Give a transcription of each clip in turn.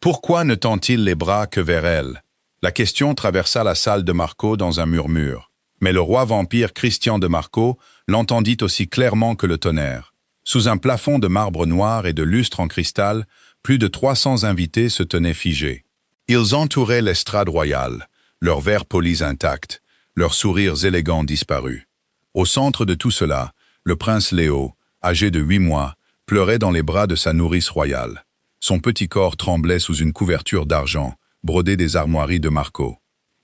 Pourquoi ne tend-il les bras que vers elle? La question traversa la salle de Marco dans un murmure. Mais le roi vampire Christian de Marco l'entendit aussi clairement que le tonnerre. Sous un plafond de marbre noir et de lustre en cristal, plus de 300 invités se tenaient figés. Ils entouraient l'estrade royale, leurs verres polis intacts, leurs sourires élégants disparus. Au centre de tout cela, le prince Léo, âgé de 8 mois, pleurait dans les bras de sa nourrice royale. Son petit corps tremblait sous une couverture d'argent, brodée des armoiries de Marco.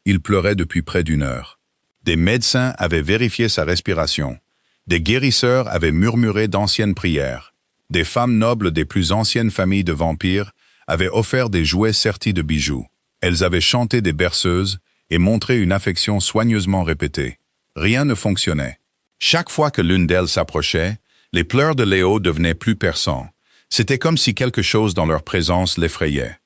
Il pleurait depuis près d'1 heure. Des médecins avaient vérifié sa respiration. Des guérisseurs avaient murmuré d'anciennes prières. Des femmes nobles des plus anciennes familles de vampires avaient offert des jouets sertis de bijoux. Elles avaient chanté des berceuses et montré une affection soigneusement répétée. Rien ne fonctionnait. Chaque fois que l'une d'elles s'approchait, les pleurs de Léo devenaient plus perçants. C'était comme si quelque chose dans leur présence l'effrayait.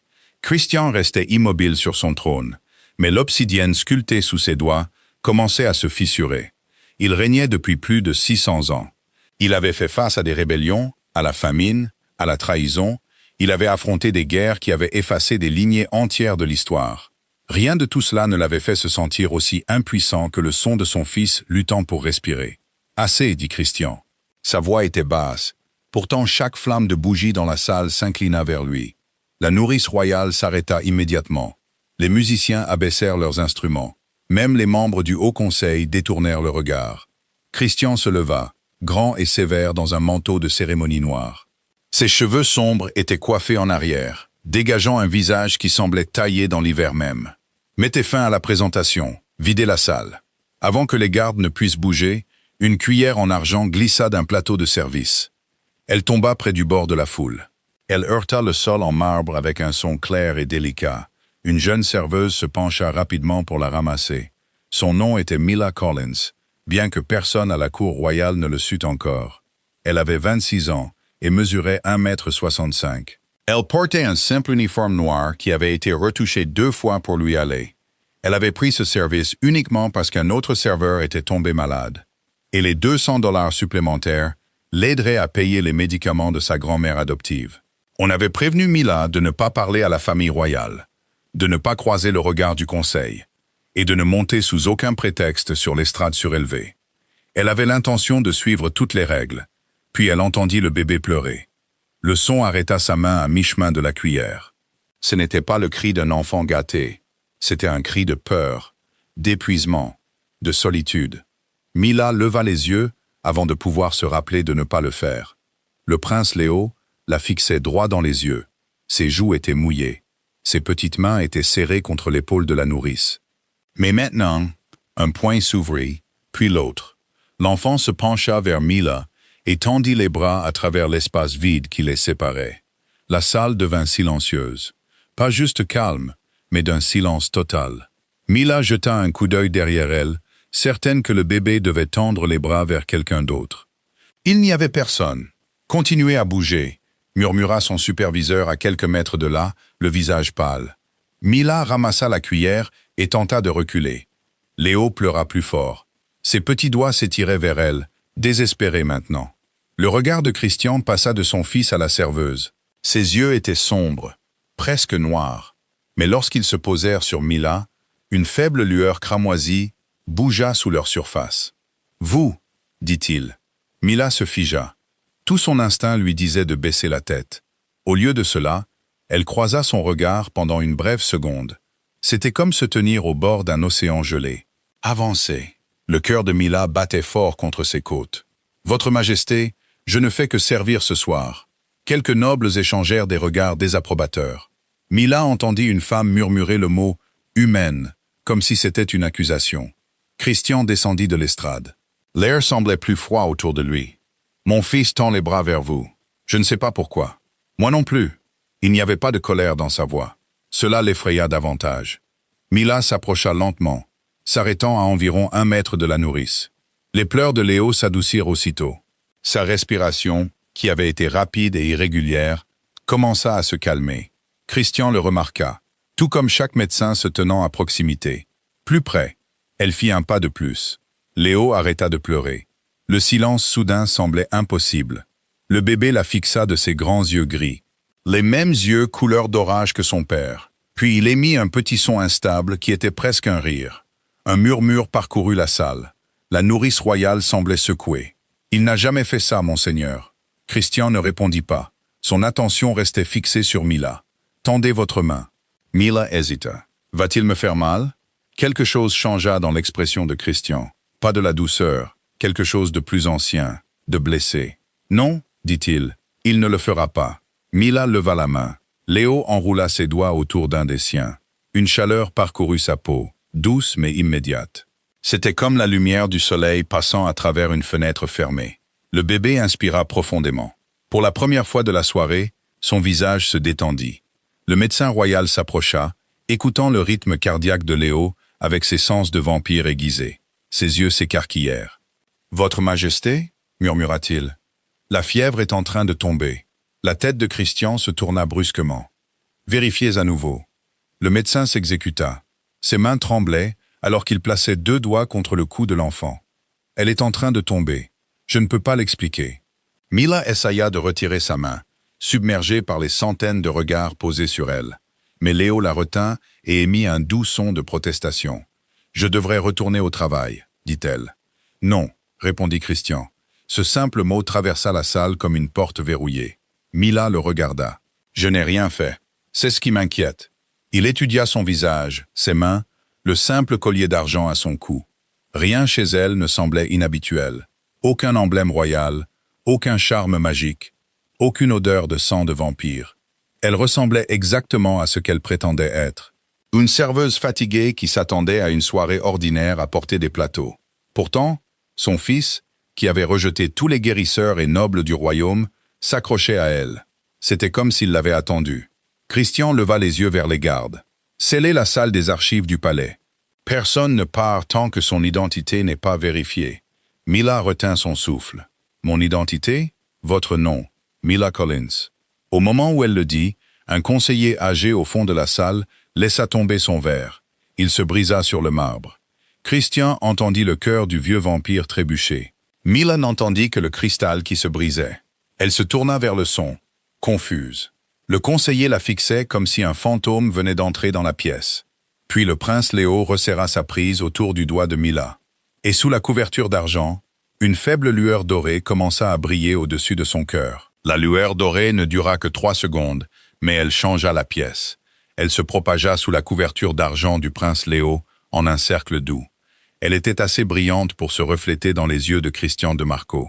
Christian restait immobile sur son trône, mais l'obsidienne sculptée sous ses doigts commençait à se fissurer. Il régnait depuis plus de 600 ans. Il avait fait face à des rébellions, à la famine, à la trahison. Il avait affronté des guerres qui avaient effacé des lignées entières de l'histoire. Rien de tout cela ne l'avait fait se sentir aussi impuissant que le son de son fils luttant pour respirer. « Assez » dit Christian. Sa voix était basse. Pourtant chaque flamme de bougie dans la salle s'inclina vers lui. La nourrice royale s'arrêta immédiatement. Les musiciens abaissèrent leurs instruments. Même les membres du Haut Conseil détournèrent le regard. Christian se leva, grand et sévère dans un manteau de cérémonie noire. Ses cheveux sombres étaient coiffés en arrière, dégageant un visage qui semblait taillé dans l'hiver même. Mettez fin à la présentation, videz la salle. Avant que les gardes ne puissent bouger, une cuillère en argent glissa d'un plateau de service. Elle tomba près du bord de la foule. Elle heurta le sol en marbre avec un son clair et délicat. Une jeune serveuse se pencha rapidement pour la ramasser. Son nom était Mila Collins, bien que personne à la cour royale ne le sût encore. Elle avait 26 ans et mesurait 1,65 m. Elle portait un simple uniforme noir qui avait été retouché 2 fois pour lui aller. Elle avait pris ce service uniquement parce qu'un autre serveur était tombé malade. Et les $200 supplémentaires l'aideraient à payer les médicaments de sa grand-mère adoptive. On avait prévenu Mila de ne pas parler à la famille royale, de ne pas croiser le regard du conseil, et de ne monter sous aucun prétexte sur l'estrade surélevée. Elle avait l'intention de suivre toutes les règles, puis elle entendit le bébé pleurer. Le son arrêta sa main à mi-chemin de la cuillère. Ce n'était pas le cri d'un enfant gâté, c'était un cri de peur, d'épuisement, de solitude. Mila leva les yeux avant de pouvoir se rappeler de ne pas le faire. Le prince Léo la fixait droit dans les yeux. Ses joues étaient mouillées. Ses petites mains étaient serrées contre l'épaule de la nourrice. Mais maintenant, un poing s'ouvrit, puis l'autre. L'enfant se pencha vers Mila et tendit les bras à travers l'espace vide qui les séparait. La salle devint silencieuse. Pas juste calme, mais d'un silence total. Mila jeta un coup d'œil derrière elle, certaine que le bébé devait tendre les bras vers quelqu'un d'autre. Il n'y avait personne. Continuez à bouger, murmura son superviseur à quelques mètres de là, le visage pâle. Mila ramassa la cuillère et tenta de reculer. Léo pleura plus fort. Ses petits doigts s'étiraient vers elle, désespérés maintenant. Le regard de Christian passa de son fils à la serveuse. Ses yeux étaient sombres, presque noirs. Mais lorsqu'ils se posèrent sur Mila, une faible lueur cramoisie bougea sous leur surface. « Vous » dit-il. Mila se figea. Tout son instinct lui disait de baisser la tête. Au lieu de cela, elle croisa son regard pendant une brève seconde. C'était comme se tenir au bord d'un océan gelé. « Avancez !» Le cœur de Mila battait fort contre ses côtes. « Votre Majesté, je ne fais que servir ce soir. » Quelques nobles échangèrent des regards désapprobateurs. Mila entendit une femme murmurer le mot « humaine », comme si c'était une accusation. Christian descendit de l'estrade. L'air semblait plus froid autour de lui. « Mon fils tend les bras vers vous. Je ne sais pas pourquoi. Moi non plus. » Il n'y avait pas de colère dans sa voix. Cela l'effraya davantage. Mila s'approcha lentement, s'arrêtant à environ 1 mètre de la nourrice. Les pleurs de Léo s'adoucirent aussitôt. Sa respiration, qui avait été rapide et irrégulière, commença à se calmer. Christian le remarqua, tout comme chaque médecin se tenant à proximité. Plus près, elle fit un pas de plus. Léo arrêta de pleurer. Le silence soudain semblait impossible. Le bébé la fixa de ses grands yeux gris. Les mêmes yeux couleur d'orage que son père. Puis il émit un petit son instable qui était presque un rire. Un murmure parcourut la salle. La nourrice royale semblait secouée. « Il n'a jamais fait ça, monseigneur. » Christian ne répondit pas. Son attention restait fixée sur Mila. « Tendez votre main. » Mila hésita. « Va-t-il me faire mal ?» Quelque chose changea dans l'expression de Christian. Pas de la douceur, quelque chose de plus ancien, de blessé. « Non, dit-il, il ne le fera pas. » Mila leva la main. Léo enroula ses doigts autour d'un des siens. Une chaleur parcourut sa peau, douce mais immédiate. C'était comme la lumière du soleil passant à travers une fenêtre fermée. Le bébé inspira profondément. Pour la première fois de la soirée, son visage se détendit. Le médecin royal s'approcha, écoutant le rythme cardiaque de Léo avec ses sens de vampire aiguisés. Ses yeux s'écarquillèrent. « Votre Majesté » murmura-t-il. « La fièvre est en train de tomber. » La tête de Christian se tourna brusquement. « Vérifiez à nouveau. » Le médecin s'exécuta. Ses mains tremblaient alors qu'il plaçait 2 doigts contre le cou de l'enfant. « Elle est en train de tomber. Je ne peux pas l'expliquer. » Mila essaya de retirer sa main, submergée par les centaines de regards posés sur elle. Mais Léo la retint et émit un doux son de protestation. « Je devrais retourner au travail, dit-elle. »« Non, » répondit Christian. Ce simple mot traversa la salle comme une porte verrouillée. Mila le regarda. « Je n'ai rien fait. C'est ce qui m'inquiète. » Il étudia son visage, ses mains, le simple collier d'argent à son cou. Rien chez elle ne semblait inhabituel. Aucun emblème royal, aucun charme magique, aucune odeur de sang de vampire. Elle ressemblait exactement à ce qu'elle prétendait être. Une serveuse fatiguée qui s'attendait à une soirée ordinaire à porter des plateaux. Pourtant, son fils, qui avait rejeté tous les guérisseurs et nobles du royaume, s'accrochait à elle. C'était comme s'il l'avait attendue. Christian leva les yeux vers les gardes. Scellez la salle des archives du palais. Personne ne part tant que son identité n'est pas vérifiée. Mila retint son souffle. Mon identité? Votre nom. Mila Collins. Au moment où elle le dit, un conseiller âgé au fond de la salle laissa tomber son verre. Il se brisa sur le marbre. Christian entendit le cœur du vieux vampire trébucher. Mila n'entendit que le cristal qui se brisait. Elle se tourna vers le son, confuse. Le conseiller la fixait comme si un fantôme venait d'entrer dans la pièce. Puis le prince Léo resserra sa prise autour du doigt de Mila. Et sous la couverture d'argent, une faible lueur dorée commença à briller au-dessus de son cœur. La lueur dorée ne dura que 3 secondes, mais elle changea la pièce. Elle se propagea sous la couverture d'argent du prince Léo en un cercle doux. Elle était assez brillante pour se refléter dans les yeux de Christian de Marco.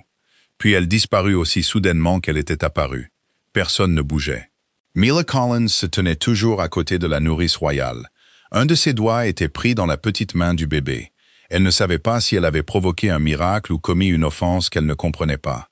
Puis elle disparut aussi soudainement qu'elle était apparue. Personne ne bougeait. Mila Collins se tenait toujours à côté de la nourrice royale. Un de ses doigts était pris dans la petite main du bébé. Elle ne savait pas si elle avait provoqué un miracle ou commis une offense qu'elle ne comprenait pas.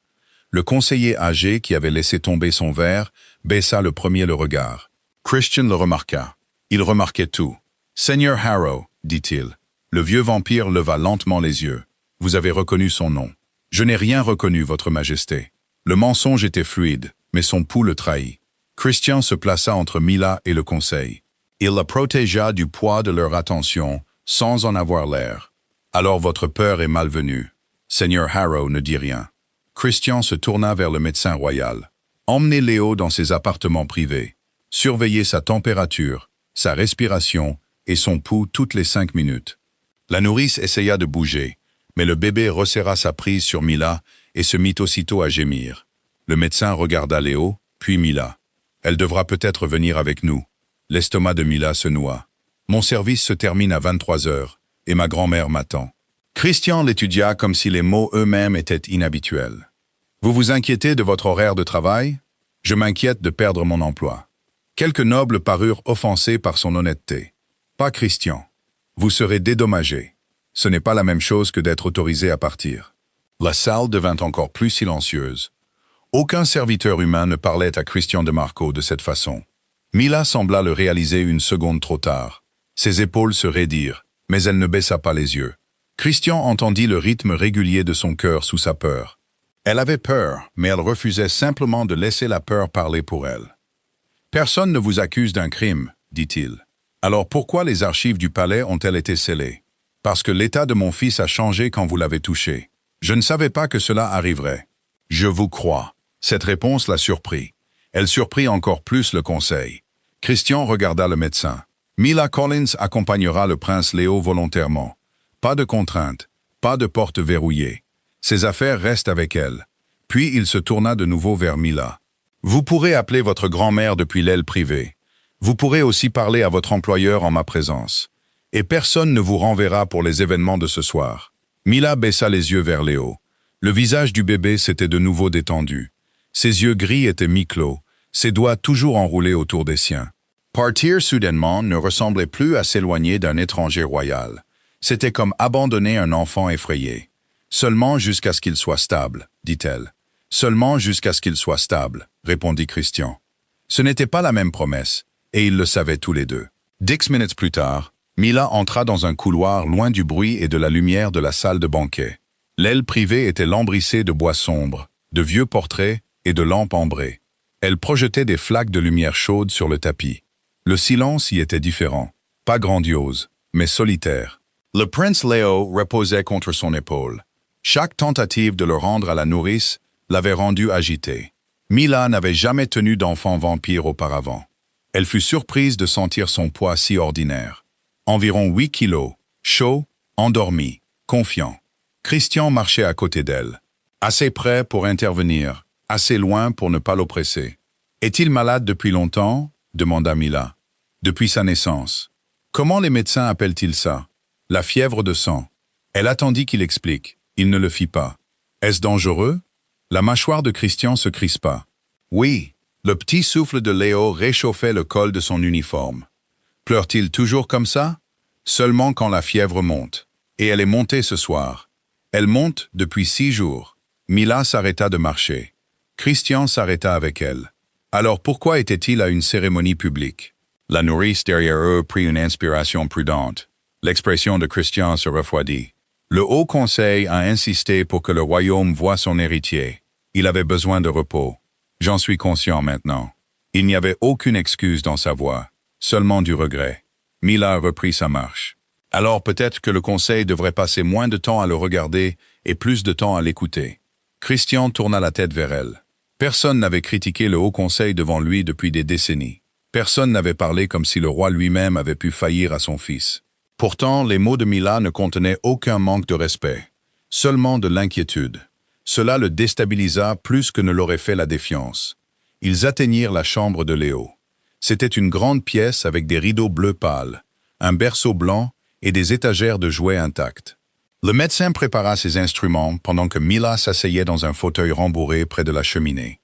Le conseiller âgé qui avait laissé tomber son verre baissa le premier le regard. Christian le remarqua. Il remarquait tout. « Seigneur Harrow, dit-il. » Le vieux vampire leva lentement les yeux. « Vous avez reconnu son nom. »« Je n'ai rien reconnu, votre majesté. » Le mensonge était fluide, mais son pouls le trahit. Christian se plaça entre Mila et le conseil. Il la protégea du poids de leur attention, sans en avoir l'air. « Alors votre peur est malvenue. » Seigneur Harrow ne dit rien. Christian se tourna vers le médecin royal. « Emmenez Léo dans ses appartements privés. Surveillez sa température, sa respiration et son pouls toutes les 5 minutes. » La nourrice essaya de bouger, mais le bébé resserra sa prise sur Mila et se mit aussitôt à gémir. Le médecin regarda Léo, puis Mila. « Elle devra peut-être venir avec nous. » L'estomac de Mila se noua. « Mon service se termine à 23 heures, et ma grand-mère m'attend. » Christian l'étudia comme si les mots eux-mêmes étaient inhabituels. « Vous vous inquiétez de votre horaire de travail? Je m'inquiète de perdre mon emploi. » Quelques nobles parurent offensés par son honnêteté. « Pas Christian. Vous serez dédommagé. Ce n'est pas la même chose que d'être autorisé à partir. » La salle devint encore plus silencieuse. Aucun serviteur humain ne parlait à Christian de Marco de cette façon. Mila sembla le réaliser une seconde trop tard. Ses épaules se raidirent, mais elle ne baissa pas les yeux. Christian entendit le rythme régulier de son cœur sous sa peur. Elle avait peur, mais elle refusait simplement de laisser la peur parler pour elle. « Personne ne vous accuse d'un crime, dit-il. Alors pourquoi les archives du palais ont-elles été scellées? Parce que l'état de mon fils a changé quand vous l'avez touché. Je ne savais pas que cela arriverait. Je vous crois. Cette réponse la surprit. Elle surprit encore plus le conseil. Christian regarda le médecin. Mila Collins accompagnera le prince Léo volontairement. Pas de contrainte, pas de porte verrouillée. Ses affaires restent avec elle. Puis il se tourna de nouveau vers Mila. Vous pourrez appeler votre grand-mère depuis l'aile privée. Vous pourrez aussi parler à votre employeur en ma présence. Et personne ne vous renverra pour les événements de ce soir. Mila baissa les yeux vers Léo. Le visage du bébé s'était de nouveau détendu. Ses yeux gris étaient mi-clos, ses doigts toujours enroulés autour des siens. Partir soudainement ne ressemblait plus à s'éloigner d'un étranger royal. C'était comme abandonner un enfant effrayé. Seulement jusqu'à ce qu'il soit stable, dit-elle. Seulement jusqu'à ce qu'il soit stable, répondit Christian. Ce n'était pas la même promesse, et ils le savaient tous les deux. 10 minutes plus tard, Mila entra dans un couloir loin du bruit et de la lumière de la salle de banquet. L'aile privée était lambrissée de bois sombre, de vieux portraits et de lampes ambrées. Elle projetait des flaques de lumière chaude sur le tapis. Le silence y était différent, pas grandiose, mais solitaire. Le prince Léo reposait contre son épaule. Chaque tentative de le rendre à la nourrice l'avait rendu agité. Mila n'avait jamais tenu d'enfant vampire auparavant. Elle fut surprise de sentir son poids si ordinaire. Environ 8 kilos, chaud, endormi, confiant. Christian marchait à côté d'elle. Assez près pour intervenir, assez loin pour ne pas l'oppresser. « Est-il malade depuis longtemps ?» demanda Mila. « Depuis sa naissance. Comment les médecins appellent-ils ça? La fièvre de sang. » Elle attendit qu'il explique. Il ne le fit pas. « Est-ce dangereux ?» La mâchoire de Christian se crispa. « Oui. » Le petit souffle de Léo réchauffait le col de son uniforme. « Pleure-t-il toujours comme ça? » Seulement quand la fièvre monte. Et elle est montée ce soir. Elle monte depuis 6 jours. Mila s'arrêta de marcher. Christian s'arrêta avec elle. Alors pourquoi était-il à une cérémonie publique? La nourrice derrière eux prit une inspiration prudente. L'expression de Christian se refroidit. Le Haut Conseil a insisté pour que le royaume voie son héritier. Il avait besoin de repos. J'en suis conscient maintenant. Il n'y avait aucune excuse dans sa voix, seulement du regret. Mila reprit sa marche. Alors peut-être que le Conseil devrait passer moins de temps à le regarder et plus de temps à l'écouter. Christian tourna la tête vers elle. Personne n'avait critiqué le Haut Conseil devant lui depuis des décennies. Personne n'avait parlé comme si le roi lui-même avait pu faillir à son fils. Pourtant, les mots de Mila ne contenaient aucun manque de respect, seulement de l'inquiétude. Cela le déstabilisa plus que ne l'aurait fait la défiance. Ils atteignirent la chambre de Léo. C'était une grande pièce avec des rideaux bleus pâles, un berceau blanc et des étagères de jouets intactes. Le médecin prépara ses instruments pendant que Mila s'asseyait dans un fauteuil rembourré près de la cheminée.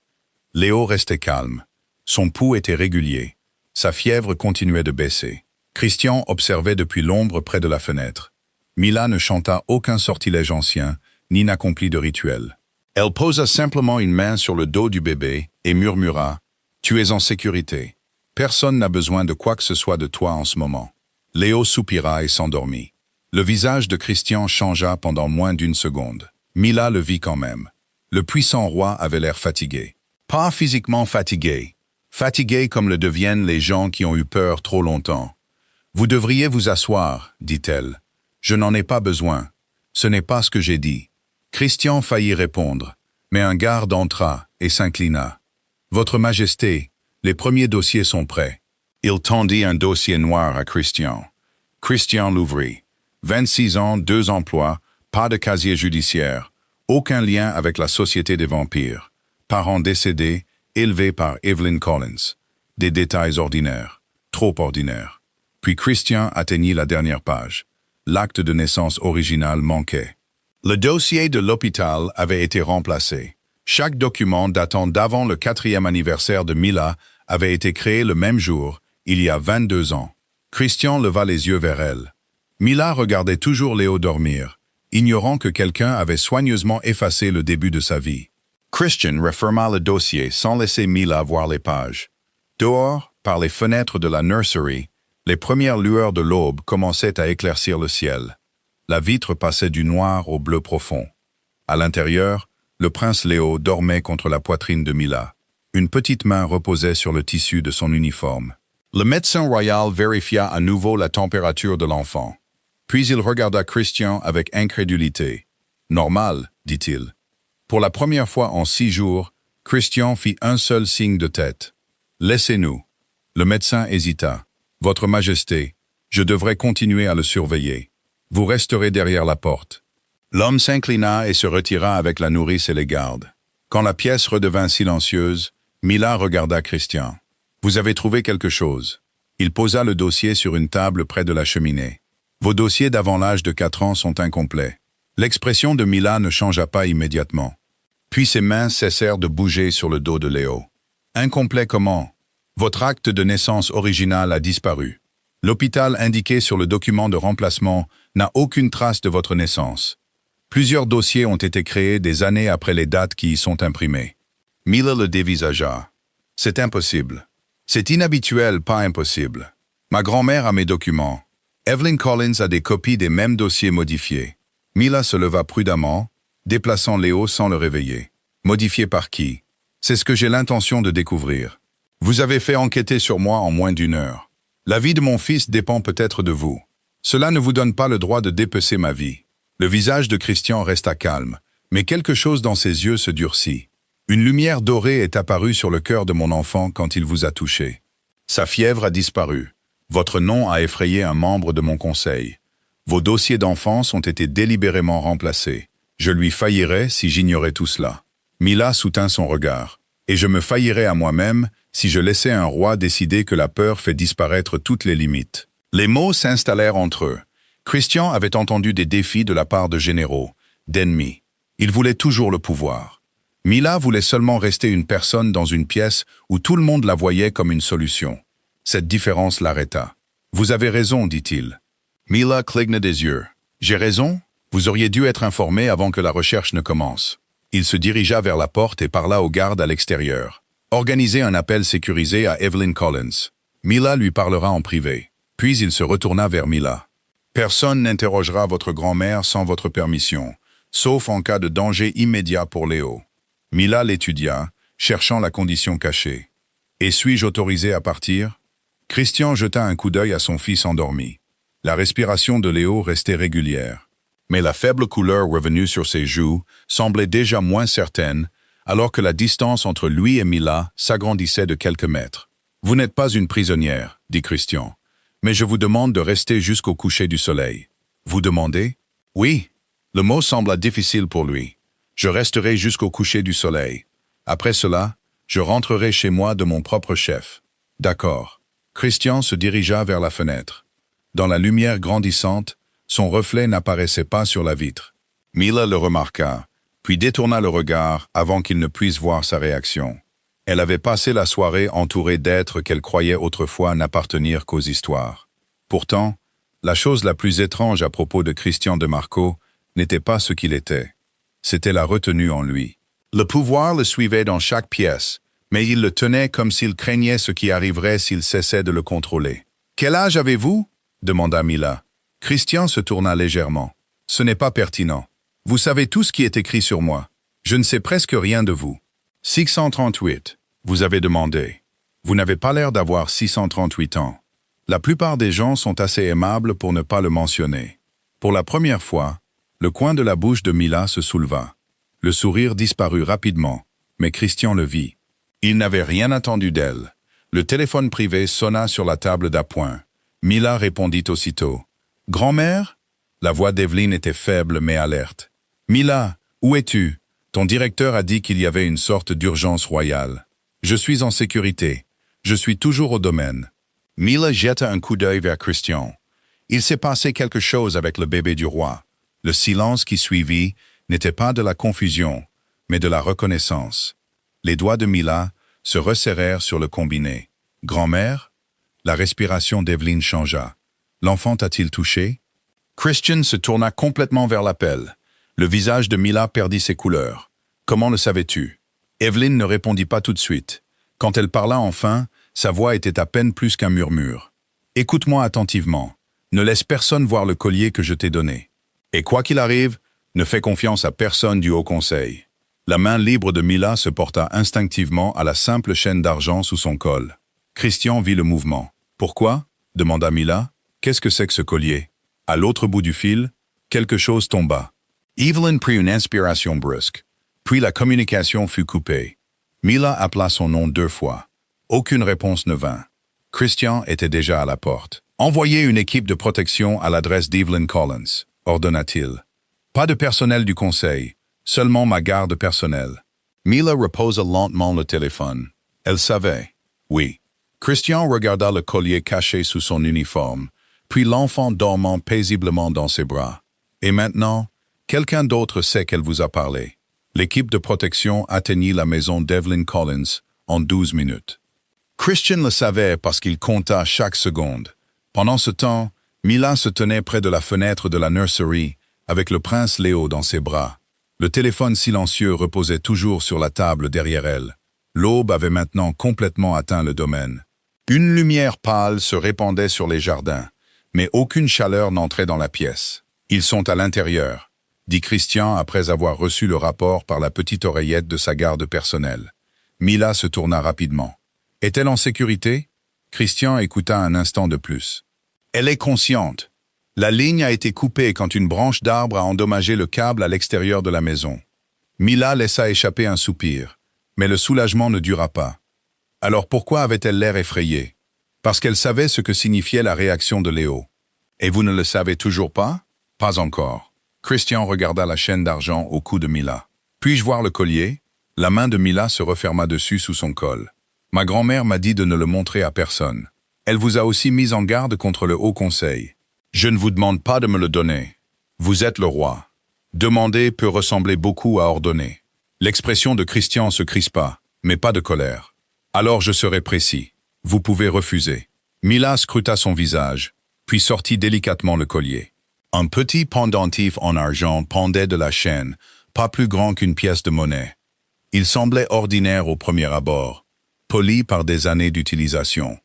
Léo restait calme. Son pouls était régulier. Sa fièvre continuait de baisser. Christian observait depuis l'ombre près de la fenêtre. Mila ne chanta aucun sortilège ancien, ni n'accomplit de rituel. Elle posa simplement une main sur le dos du bébé et murmura « Tu es en sécurité. Personne n'a besoin de quoi que ce soit de toi en ce moment. » Léo soupira et s'endormit. Le visage de Christian changea pendant moins d'1 seconde. Mila le vit quand même. Le puissant roi avait l'air fatigué. Pas physiquement fatigué. Fatigué comme le deviennent les gens qui ont eu peur trop longtemps. « Vous devriez vous asseoir, dit-elle. Je n'en ai pas besoin. Ce n'est pas ce que j'ai dit. » Christian faillit répondre, mais un garde entra et s'inclina. « Votre Majesté, les premiers dossiers sont prêts. » Il tendit un dossier noir à Christian. Christian l'ouvrit. 26 ans, 2 emplois, pas de casier judiciaire, aucun lien avec la Société des vampires. Parents décédés, élevés par Evelyn Collins. Des détails ordinaires, trop ordinaires. Puis Christian atteignit la dernière page. L'acte de naissance original manquait. Le dossier de l'hôpital avait été remplacé. Chaque document datant d'avant le 4e anniversaire de Mila avait été créé le même jour, il y a 22 ans. Christian leva les yeux vers elle. Mila regardait toujours Léo dormir, ignorant que quelqu'un avait soigneusement effacé le début de sa vie. Christian referma le dossier sans laisser Mila voir les pages. Dehors, par les fenêtres de la nursery, les premières lueurs de l'aube commençaient à éclaircir le ciel. La vitre passait du noir au bleu profond. À l'intérieur, le prince Léo dormait contre la poitrine de Mila. Une petite main reposait sur le tissu de son uniforme. Le médecin royal vérifia à nouveau la température de l'enfant. Puis il regarda Christian avec incrédulité. « Normal, dit-il. » Pour la première fois en 6 jours, Christian fit un seul signe de tête. « Laissez-nous. » Le médecin hésita. « Votre Majesté, je devrais continuer à le surveiller. Vous resterez derrière la porte. » L'homme s'inclina et se retira avec la nourrice et les gardes. Quand la pièce redevint silencieuse, Mila regarda Christian. « Vous avez trouvé quelque chose. » Il posa le dossier sur une table près de la cheminée. « Vos dossiers d'avant l'âge de 4 ans sont incomplets. » L'expression de Mila ne changea pas immédiatement. Puis ses mains cessèrent de bouger sur le dos de Léo. « Incomplet comment? Votre acte de naissance original a disparu. L'hôpital indiqué sur le document de remplacement n'a aucune trace de votre naissance. Plusieurs dossiers ont été créés des années après les dates qui y sont imprimées. » Mila le dévisagea. « C'est impossible. C'est inhabituel, pas impossible. Ma grand-mère a mes documents. Evelyn Collins a des copies des mêmes dossiers modifiés. » Mila se leva prudemment, déplaçant Léo sans le réveiller. « Modifié par qui? C'est ce que j'ai l'intention de découvrir. Vous avez fait enquêter sur moi en moins d'1 heure. La vie de mon fils dépend peut-être de vous. Cela ne vous donne pas le droit de dépecer ma vie. » Le visage de Christian resta calme, mais quelque chose dans ses yeux se durcit. Une lumière dorée est apparue sur le cœur de mon enfant quand il vous a touché. Sa fièvre a disparu. Votre nom a effrayé un membre de mon conseil. Vos dossiers d'enfance ont été délibérément remplacés. Je lui faillirais si j'ignorais tout cela. Mila soutint son regard. Et je me faillirais à moi-même si je laissais un roi décider que la peur fait disparaître toutes les limites. Les mots s'installèrent entre eux. Christian avait entendu des défis de la part de généraux, d'ennemis. Il voulait toujours le pouvoir. Mila voulait seulement rester une personne dans une pièce où tout le monde la voyait comme une solution. Cette différence l'arrêta. « Vous avez raison, dit-il. » Mila cligna des yeux. « J'ai raison? Vous auriez dû être informé avant que la recherche ne commence. » Il se dirigea vers la porte et parla aux gardes à l'extérieur. « Organisez un appel sécurisé à Evelyn Collins. Mila lui parlera en privé. » Puis il se retourna vers Mila. « Personne n'interrogera votre grand-mère sans votre permission, sauf en cas de danger immédiat pour Léo. » Mila l'étudia, cherchant la condition cachée. « Et suis-je autorisé à partir ?» Christian jeta un coup d'œil à son fils endormi. La respiration de Léo restait régulière. Mais la faible couleur revenue sur ses joues semblait déjà moins certaine, alors que la distance entre lui et Mila s'agrandissait de quelques mètres. « Vous n'êtes pas une prisonnière, » dit Christian. « Mais je vous demande de rester jusqu'au coucher du soleil. » « Vous demandez? » « Oui. » Le mot sembla difficile pour lui. « Je resterai jusqu'au coucher du soleil. Après cela, je rentrerai chez moi de mon propre chef. » « D'accord. » Christian se dirigea vers la fenêtre. Dans la lumière grandissante, son reflet n'apparaissait pas sur la vitre. Mila le remarqua, puis détourna le regard avant qu'il ne puisse voir sa réaction. Elle avait passé la soirée entourée d'êtres qu'elle croyait autrefois n'appartenir qu'aux histoires. Pourtant, la chose la plus étrange à propos de Christian de Marco n'était pas ce qu'il était. C'était la retenue en lui. Le pouvoir le suivait dans chaque pièce, mais il le tenait comme s'il craignait ce qui arriverait s'il cessait de le contrôler. « Quel âge avez-vous » demanda Mila. Christian se tourna légèrement. « Ce n'est pas pertinent. Vous savez tout ce qui est écrit sur moi. Je ne sais presque rien de vous. »« 638, vous avez demandé. Vous n'avez pas l'air d'avoir 638 ans. La plupart des gens sont assez aimables pour ne pas le mentionner. » Pour la première fois, le coin de la bouche de Mila se souleva. Le sourire disparut rapidement, mais Christian le vit. Il n'avait rien attendu d'elle. Le téléphone privé sonna sur la table d'appoint. Mila répondit aussitôt. « Grand-mère » La voix d'Evelyn était faible mais alerte. « Mila, où es-tu? Ton directeur a dit qu'il y avait une sorte d'urgence royale. Je suis en sécurité. Je suis toujours au domaine. » Mila jeta un coup d'œil vers Christian. Il s'est passé quelque chose avec le bébé du roi. Le silence qui suivit n'était pas de la confusion, mais de la reconnaissance. Les doigts de Mila se resserrèrent sur le combiné. « Grand-mère » La respiration d'Evelyn changea. « L'enfant t'a-t-il touché » Christian se tourna complètement vers l'appel. Le visage de Mila perdit ses couleurs. « Comment le savais-tu » Evelyn ne répondit pas tout de suite. Quand elle parla enfin, sa voix était à peine plus qu'un murmure. « Écoute-moi attentivement. Ne laisse personne voir le collier que je t'ai donné. Et quoi qu'il arrive, ne fais confiance à personne du Haut Conseil. » La main libre de Mila se porta instinctivement à la simple chaîne d'argent sous son col. Christian vit le mouvement. « Pourquoi » demanda Mila. « Qu'est-ce que c'est que ce collier » À l'autre bout du fil, quelque chose tomba. Evelyn prit une inspiration brusque. Puis la communication fut coupée. Mila appela son nom 2 fois. Aucune réponse ne vint. Christian était déjà à la porte. « Envoyez une équipe de protection à l'adresse d'Evelyn Collins », ordonna-t-il. « Pas de personnel du conseil, seulement ma garde personnelle. » Mila reposa lentement le téléphone. Elle savait. Oui. Christian regarda le collier caché sous son uniforme, puis l'enfant dormant paisiblement dans ses bras. Et maintenant, quelqu'un d'autre sait qu'elle vous a parlé. L'équipe de protection atteignit la maison d'Evelyn Collins en 12 minutes. Christian le savait parce qu'il compta chaque seconde. Pendant ce temps, Mila se tenait près de la fenêtre de la nursery avec le prince Léo dans ses bras. Le téléphone silencieux reposait toujours sur la table derrière elle. L'aube avait maintenant complètement atteint le domaine. Une lumière pâle se répandait sur les jardins, mais aucune chaleur n'entrait dans la pièce. « Ils sont à l'intérieur », dit Christian après avoir reçu le rapport par la petite oreillette de sa garde personnelle. Mila se tourna rapidement. Est-elle en sécurité? Christian écouta un instant de plus. Elle est consciente. La ligne a été coupée quand une branche d'arbre a endommagé le câble à l'extérieur de la maison. Mila laissa échapper un soupir, mais le soulagement ne dura pas. Alors pourquoi avait-elle l'air effrayée? Parce qu'elle savait ce que signifiait la réaction de Léo. Et vous ne le savez toujours pas? Pas encore. Christian regarda la chaîne d'argent au cou de Mila. Puis-je voir le collier? La main de Mila se referma dessus sous son col. Ma grand-mère m'a dit de ne le montrer à personne. Elle vous a aussi mis en garde contre le Haut Conseil. Je ne vous demande pas de me le donner. Vous êtes le roi. Demander peut ressembler beaucoup à ordonner. L'expression de Christian se crispa, mais pas de colère. Alors je serai précis. Vous pouvez refuser. Mila scruta son visage, puis sortit délicatement le collier. Un petit pendentif en argent pendait de la chaîne, pas plus grand qu'une pièce de monnaie. Il semblait ordinaire au premier abord, poli par des années d'utilisation.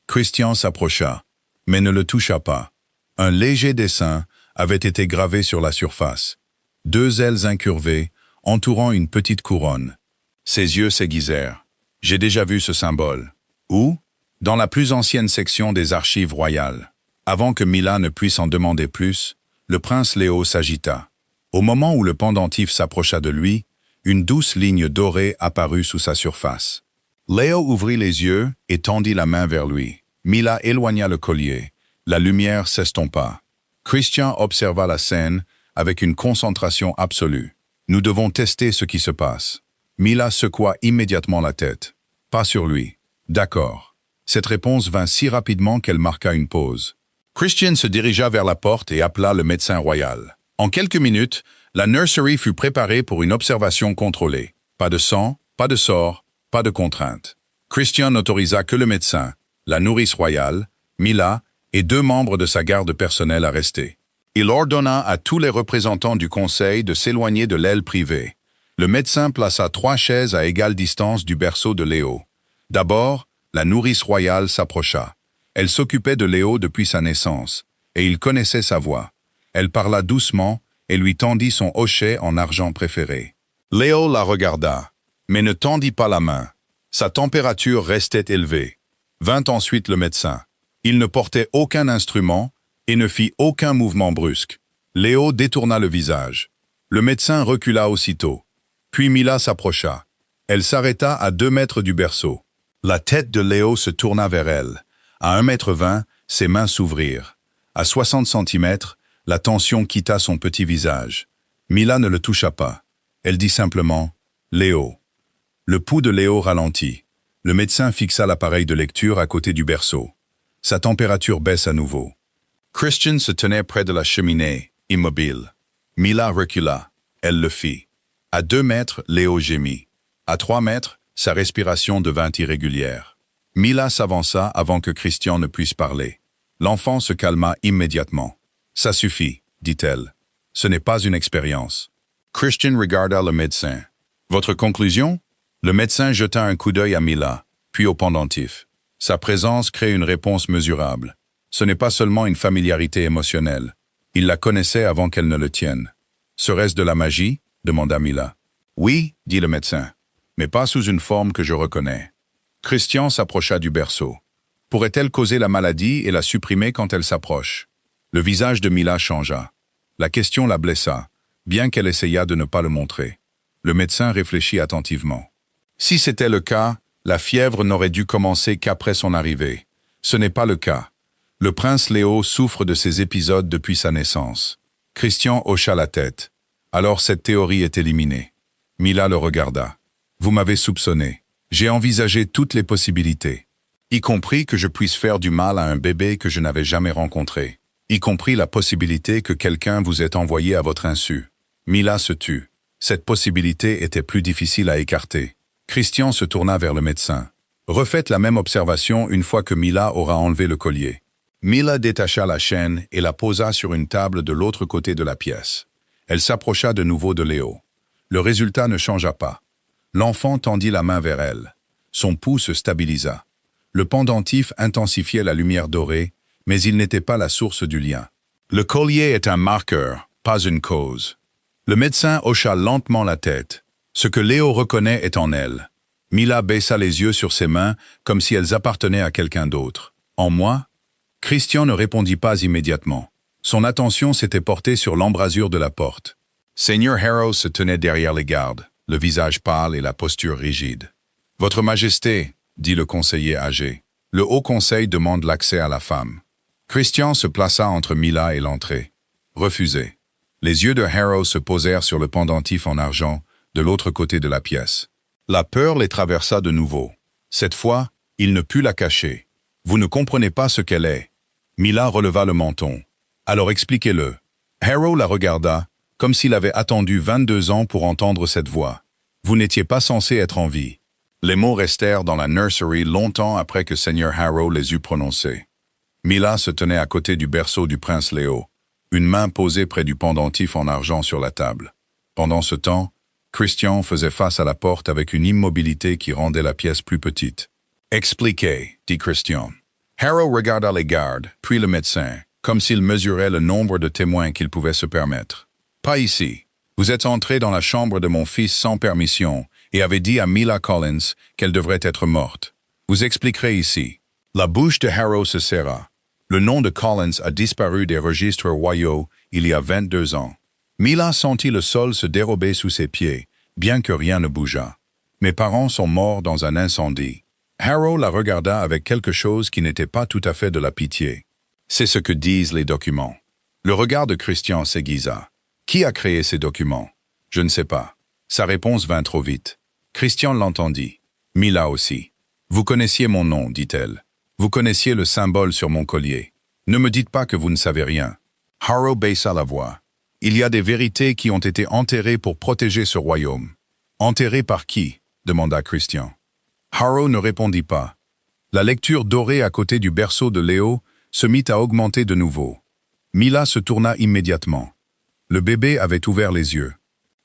Christian s'approcha, mais ne le toucha pas. Un léger dessin avait été gravé sur la surface. 2 ailes incurvées, entourant une petite couronne. Ses yeux s'aiguisèrent. J'ai déjà vu ce symbole. Où? Dans la plus ancienne section des archives royales. Avant que Mila ne puisse en demander plus, le prince Léo s'agita. Au moment où le pendentif s'approcha de lui, une douce ligne dorée apparut sous sa surface. Léo ouvrit les yeux et tendit la main vers lui. Mila éloigna le collier. La lumière s'estompa. Christian observa la scène avec une concentration absolue. Nous devons tester ce qui se passe. Mila secoua immédiatement la tête. Pas sur lui. D'accord. Cette réponse vint si rapidement qu'elle marqua une pause. Christian se dirigea vers la porte et appela le médecin royal. En quelques minutes, la nursery fut préparée pour une observation contrôlée. Pas de sang, pas de sort, pas de contrainte. Christian n'autorisa que le médecin, la nourrice royale, Mila et 2 membres de sa garde personnelle à rester. Il ordonna à tous les représentants du conseil de s'éloigner de l'aile privée. Le médecin plaça 3 chaises à égale distance du berceau de Léo. D'abord, la nourrice royale s'approcha. Elle s'occupait de Léo depuis sa naissance, et il connaissait sa voix. Elle parla doucement et lui tendit son hochet en argent préféré. Léo la regarda, mais ne tendit pas la main. Sa température restait élevée. Vint ensuite le médecin. Il ne portait aucun instrument et ne fit aucun mouvement brusque. Léo détourna le visage. Le médecin recula aussitôt. Puis Mila s'approcha. Elle s'arrêta à 2 mètres du berceau. La tête de Léo se tourna vers elle. À 1,20 m, ses mains s'ouvrirent. À 60 cm, la tension quitta son petit visage. Mila ne le toucha pas. Elle dit simplement « Léo ». Le pouls de Léo ralentit. Le médecin fixa l'appareil de lecture à côté du berceau. Sa température baisse à nouveau. Christian se tenait près de la cheminée, immobile. Mila recula. Elle le fit. À 2 mètres, Léo gémit. À 3 mètres, sa respiration devint irrégulière. Mila s'avança avant que Christian ne puisse parler. L'enfant se calma immédiatement. « Ça suffit, dit-elle. Ce n'est pas une expérience. » Christian regarda le médecin. « Votre conclusion ?» Le médecin jeta un coup d'œil à Mila, puis au pendentif. Sa présence crée une réponse mesurable. Ce n'est pas seulement une familiarité émotionnelle. Il la connaissait avant qu'elle ne le tienne. « Serait-ce de la magie ?» demanda Mila. « Oui, dit le médecin, mais pas sous une forme que je reconnais. » Christian s'approcha du berceau. Pourrait-elle causer la maladie et la supprimer quand elle s'approche? Le visage de Mila changea. La question la blessa, bien qu'elle essayât de ne pas le montrer. Le médecin réfléchit attentivement. Si c'était le cas, la fièvre n'aurait dû commencer qu'après son arrivée. Ce n'est pas le cas. Le prince Léo souffre de ces épisodes depuis sa naissance. Christian hocha la tête. Alors cette théorie est éliminée. Mila le regarda. Vous m'avez soupçonné. J'ai envisagé toutes les possibilités. Y compris que je puisse faire du mal à un bébé que je n'avais jamais rencontré. Y compris la possibilité que quelqu'un vous ait envoyé à votre insu. Mila se tut. Cette possibilité était plus difficile à écarter. Christian se tourna vers le médecin. Refaites la même observation une fois que Mila aura enlevé le collier. Mila détacha la chaîne et la posa sur une table de l'autre côté de la pièce. Elle s'approcha de nouveau de Léo. Le résultat ne changea pas. L'enfant tendit la main vers elle. Son pouls se stabilisa. Le pendentif intensifiait la lumière dorée, mais il n'était pas la source du lien. Le collier est un marqueur, pas une cause. Le médecin hocha lentement la tête. Ce que Léo reconnaît est en elle. Mila baissa les yeux sur ses mains comme si elles appartenaient à quelqu'un d'autre. En moi? Christian ne répondit pas immédiatement. Son attention s'était portée sur l'embrasure de la porte. Seigneur Harrow se tenait derrière les gardes, le visage pâle et la posture rigide. « Votre Majesté, » dit le conseiller âgé, « le Haut Conseil demande l'accès à la femme. » Christian se plaça entre Mila et l'entrée. Refusé. Les yeux de Harrow se posèrent sur le pendentif en argent, de l'autre côté de la pièce. La peur les traversa de nouveau. Cette fois, il ne put la cacher. « Vous ne comprenez pas ce qu'elle est. » Mila releva le menton. « Alors expliquez-le. » Harrow la regarda, comme s'il avait attendu 22 ans pour entendre cette voix. « Vous n'étiez pas censé être en vie. » Les mots restèrent dans la nursery longtemps après que Seigneur Harrow les eut prononcés. Mila se tenait à côté du berceau du prince Léo, une main posée près du pendentif en argent sur la table. Pendant ce temps, Christian faisait face à la porte avec une immobilité qui rendait la pièce plus petite. « Expliquez, » dit Christian. Harrow regarda les gardes, puis le médecin, comme s'il mesurait le nombre de témoins qu'il pouvait se permettre. « Pas ici. Vous êtes entré dans la chambre de mon fils sans permission et avez dit à Mila Collins qu'elle devrait être morte. Vous expliquerez ici. » La bouche de Harrow se serra. Le nom de Collins a disparu des registres royaux il y a 22 ans. Mila sentit le sol se dérober sous ses pieds, bien que rien ne bougeât. « Mes parents sont morts dans un incendie. » Harrow la regarda avec quelque chose qui n'était pas tout à fait de la pitié. « C'est ce que disent les documents. » Le regard de Christian s'aiguisa. « Qui a créé ces documents? » « Je ne sais pas. » Sa réponse vint trop vite. Christian l'entendit. Mila aussi. « Vous connaissiez mon nom, dit-elle. Vous connaissiez le symbole sur mon collier. Ne me dites pas que vous ne savez rien. » Harrow baissa la voix. « Il y a des vérités qui ont été enterrées pour protéger ce royaume. »« Enterrées par qui ?» demanda Christian. Harrow ne répondit pas. La lecture dorée à côté du berceau de Léo se mit à augmenter de nouveau. Mila se tourna immédiatement. Le bébé avait ouvert les yeux.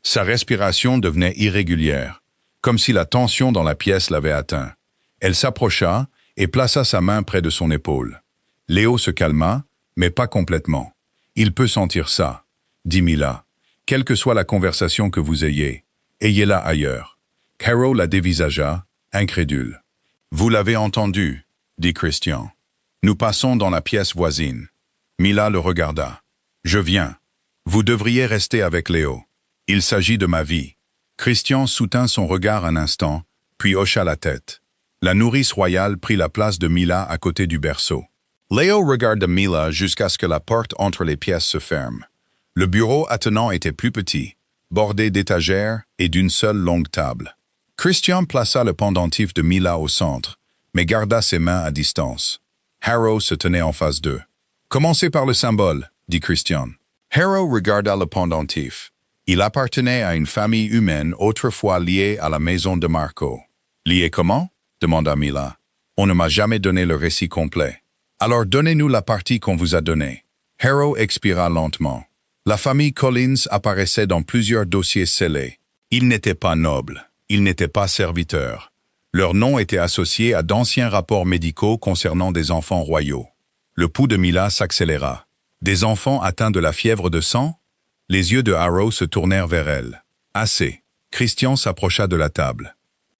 Sa respiration devenait irrégulière, comme si la tension dans la pièce l'avait atteint. Elle s'approcha et plaça sa main près de son épaule. Léo se calma, mais pas complètement. « Il peut sentir ça, » dit Mila. « Quelle que soit la conversation que vous ayez, ayez-la ailleurs. » Harrow la dévisagea, incrédule. « Vous l'avez entendu, » dit Christian. « Nous passons dans la pièce voisine. » Mila le regarda. « Je viens. Vous devriez rester avec Léo. Il s'agit de ma vie. » Christian soutint son regard un instant, puis hocha la tête. La nourrice royale prit la place de Mila à côté du berceau. Léo regarda Mila jusqu'à ce que la porte entre les pièces se ferme. Le bureau attenant était plus petit, bordé d'étagères et d'une seule longue table. Christian plaça le pendentif de Mila au centre, mais garda ses mains à distance. Harrow se tenait en face d'eux. « Commencez par le symbole, » dit Christian. Harrow regarda le pendentif. Il appartenait à une famille humaine autrefois liée à la maison de Marco. « Liée comment ?» demanda Mila. « On ne m'a jamais donné le récit complet. »« Alors donnez-nous la partie qu'on vous a donnée. » Harrow expira lentement. La famille Collins apparaissait dans plusieurs dossiers scellés. Ils n'étaient pas nobles, ils n'étaient pas serviteurs. Leur nom était associé à d'anciens rapports médicaux concernant des enfants royaux. Le pouls de Mila s'accéléra. Des enfants atteints de la fièvre de sang? Les yeux de Harrow se tournèrent vers elle. Assez. Christian s'approcha de la table.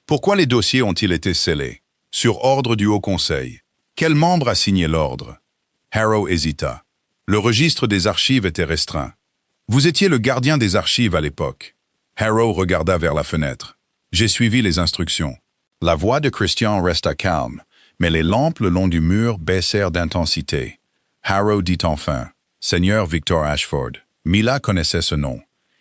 Pourquoi les dossiers ont-ils été scellés? Sur ordre du Haut Conseil. Quel membre a signé l'ordre? Harrow hésita. Le registre des archives était restreint. Vous étiez le gardien des archives à l'époque. Harrow regarda vers la fenêtre. J'ai suivi les instructions. La voix de Christian resta calme, mais les lampes le long du mur baissèrent d'intensité. Harrow dit enfin, « Seigneur Victor Ashford ». Mila connaissait ce nom.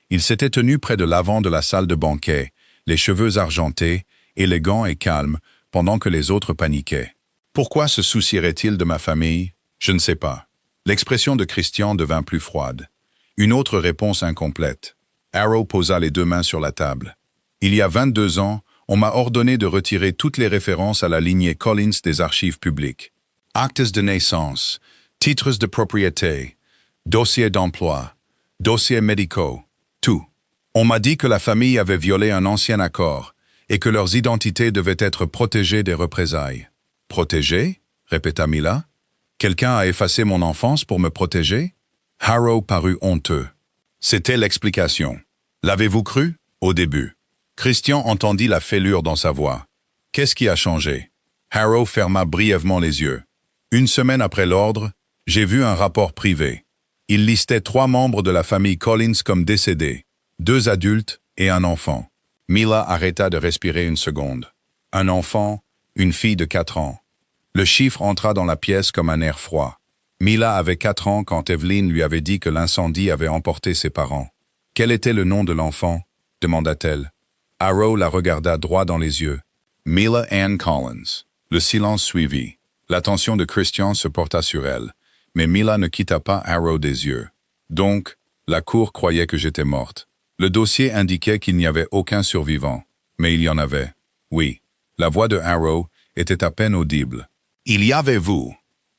Il s'était tenu près de l'avant de la salle de banquet, les cheveux argentés, élégant et calme, pendant que les autres paniquaient. Pourquoi se soucierait-il de ma famille? Je ne sais pas. L'expression de Christian devint plus froide. Une autre réponse incomplète. Harrow posa les deux mains sur la table. Il y a 22 ans, on m'a ordonné de retirer toutes les références à la lignée Collins des archives publiques. Actes de naissance, titres de propriété, dossiers d'emploi, dossiers médicaux, tout. On m'a dit que la famille avait violé un ancien accord et que leurs identités devaient être protégées des représailles. Protégées? Répéta Mila. Quelqu'un a effacé mon enfance pour me protéger? Harrow parut honteux. C'était l'explication. L'avez-vous cru? Au début. Christian entendit la fêlure dans sa voix. Qu'est-ce qui a changé? Harrow ferma brièvement les yeux. Une semaine après l'ordre, j'ai vu un rapport privé. Il listait 3 membres de la famille Collins comme décédés, 2 adultes et un enfant. Mila arrêta de respirer une seconde. Un enfant, une fille de 4 ans. Le chiffre entra dans la pièce comme un air froid. Mila avait 4 ans quand Evelyn lui avait dit que l'incendie avait emporté ses parents. Quel était le nom de l'enfant? Demanda-t-elle. Harrow la regarda droit dans les yeux. Mila Ann Collins. Le silence suivit. L'attention de Christian se porta sur elle, mais Mila ne quitta pas Harrow des yeux. Donc, la cour croyait que j'étais morte. Le dossier indiquait qu'il n'y avait aucun survivant, mais il y en avait. Oui, la voix de Harrow était à peine audible. Il y avait vous.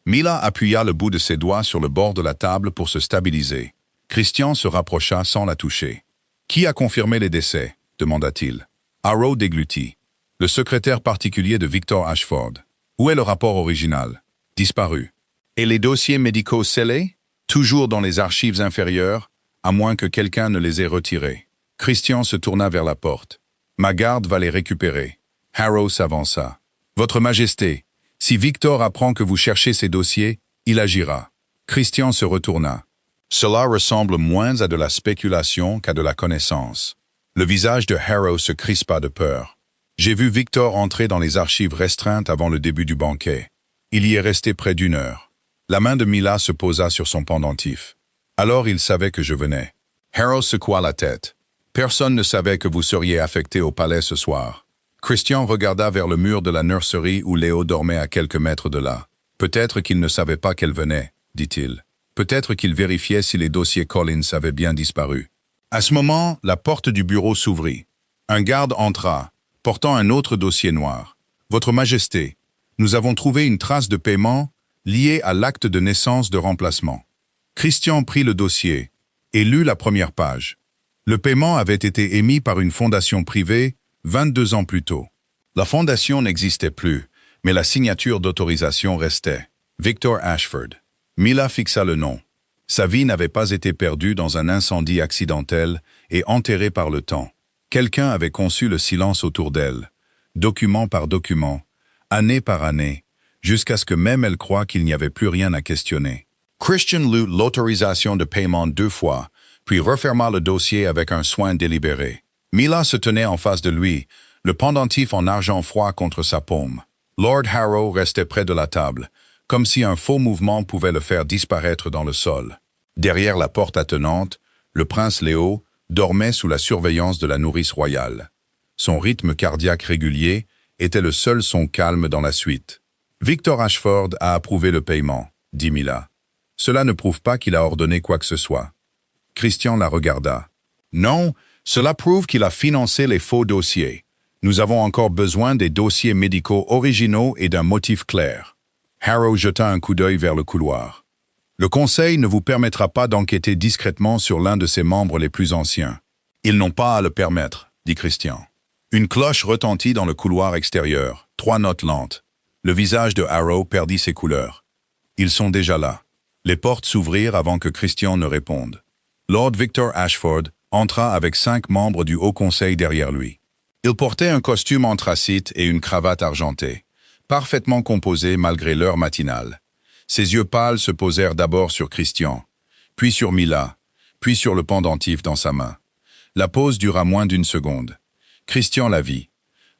Mila appuya le bout de ses doigts sur le bord de la table pour se stabiliser. Christian se rapprocha sans la toucher. Qui a confirmé les décès? Demanda-t-il. Harrow déglutit. Le secrétaire particulier de Victor Ashford. Où est le rapport original? Disparu. Et les dossiers médicaux scellés? Toujours dans les archives inférieures, à moins que quelqu'un ne les ait retirés. Christian se tourna vers la porte. Ma garde va les récupérer. Harrow s'avança. Votre Majesté, si Victor apprend que vous cherchez ces dossiers, il agira. Christian se retourna. Cela ressemble moins à de la spéculation qu'à de la connaissance. Le visage de Harrow se crispa de peur. J'ai vu Victor entrer dans les archives restreintes avant le début du banquet. Il y est resté près d'1 heure. La main de Mila se posa sur son pendentif. Alors il savait que je venais. Harrow secoua la tête. Personne ne savait que vous seriez affecté au palais ce soir. Christian regarda vers le mur de la nurserie où Léo dormait à quelques mètres de là. Peut-être qu'il ne savait pas qu'elle venait, dit-il. Peut-être qu'il vérifiait si les dossiers Collins avaient bien disparu. À ce moment, la porte du bureau s'ouvrit. Un garde entra, portant un autre dossier noir. Votre Majesté, nous avons trouvé une trace de paiement liée à l'acte de naissance de remplacement. Christian prit le dossier et lut la première page. Le paiement avait été émis par une fondation privée 22 ans plus tôt. La fondation n'existait plus, mais la signature d'autorisation restait. Victor Ashford. Mila fixa le nom. Sa vie n'avait pas été perdue dans un incendie accidentel et enterrée par le temps. Quelqu'un avait conçu le silence autour d'elle, document par document, année par année, jusqu'à ce que même elle croie qu'il n'y avait plus rien à questionner. Christian lut l'autorisation de paiement 2 fois, puis referma le dossier avec un soin délibéré. Mila se tenait en face de lui, le pendentif en argent froid contre sa paume. Lord Harrow restait près de la table, comme si un faux mouvement pouvait le faire disparaître dans le sol. Derrière la porte attenante, le prince Léo dormait sous la surveillance de la nourrice royale. Son rythme cardiaque régulier était le seul son calme dans la suite. Victor Ashford a approuvé le paiement, dit Mila. Cela ne prouve pas qu'il a ordonné quoi que ce soit. Christian la regarda. Non, cela prouve qu'il a financé les faux dossiers. Nous avons encore besoin des dossiers médicaux originaux et d'un motif clair. Harrow jeta un coup d'œil vers le couloir. Le Conseil ne vous permettra pas d'enquêter discrètement sur l'un de ses membres les plus anciens. Ils n'ont pas à le permettre, dit Christian. Une cloche retentit dans le couloir extérieur, 3 notes lentes. Le visage de Harrow perdit ses couleurs. Ils sont déjà là. Les portes s'ouvrirent avant que Christian ne réponde. Lord Victor Ashford entra avec 5 membres du Haut Conseil derrière lui. Il portait un costume anthracite et une cravate argentée, parfaitement composée malgré l'heure matinale. Ses yeux pâles se posèrent d'abord sur Christian, puis sur Mila, puis sur le pendentif dans sa main. La pause dura moins d'1 seconde. Christian la vit.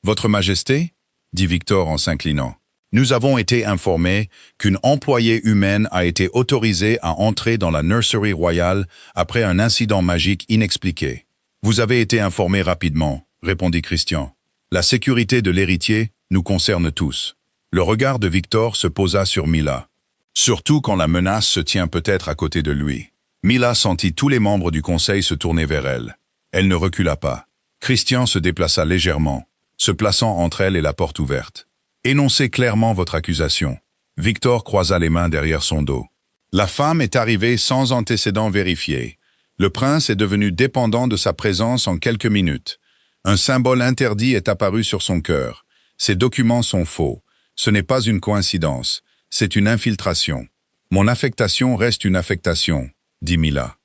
Votre Majesté, dit Victor en s'inclinant, nous avons été informés qu'une employée humaine a été autorisée à entrer dans la nursery royale après un incident magique inexpliqué. Vous avez été informé rapidement, répondit Christian. La sécurité de l'héritier nous concerne tous. Le regard de Victor se posa sur Mila. Surtout quand la menace se tient peut-être à côté de lui. Mila sentit tous les membres du conseil se tourner vers elle. Elle ne recula pas. Christian se déplaça légèrement, se plaçant entre elle et la porte ouverte. Énoncez clairement votre accusation. Victor croisa les mains derrière son dos. La femme est arrivée sans antécédents vérifiés. Le prince est devenu dépendant de sa présence en quelques minutes. Un symbole interdit est apparu sur son cœur. Ces documents sont faux. Ce n'est pas une coïncidence. C'est une infiltration. Mon affectation reste une affectation, dit Mila.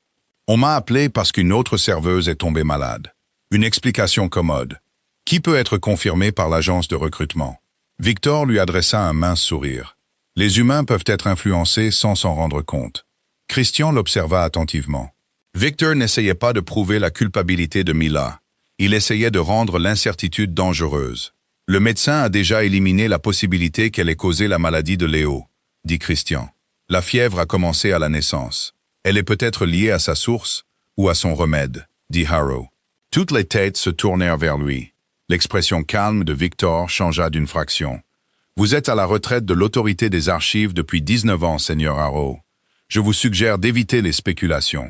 On m'a appelé parce qu'une autre serveuse est tombée malade. Une explication commode, qui peut être confirmée par l'agence de recrutement. Victor lui adressa un mince sourire. Les humains peuvent être influencés sans s'en rendre compte. Christian l'observa attentivement. Victor n'essayait pas de prouver la culpabilité de Mila. Il essayait de rendre l'incertitude dangereuse. Le médecin a déjà éliminé la possibilité qu'elle ait causé la maladie de Léo, dit Christian. La fièvre a commencé à la naissance. Elle est peut-être liée à sa source ou à son remède, dit Harrow. Toutes les têtes se tournèrent vers lui. L'expression calme de Victor changea d'une fraction. Vous êtes à la retraite de l'autorité des archives depuis 19 ans, Seigneur Harrow. Je vous suggère d'éviter les spéculations.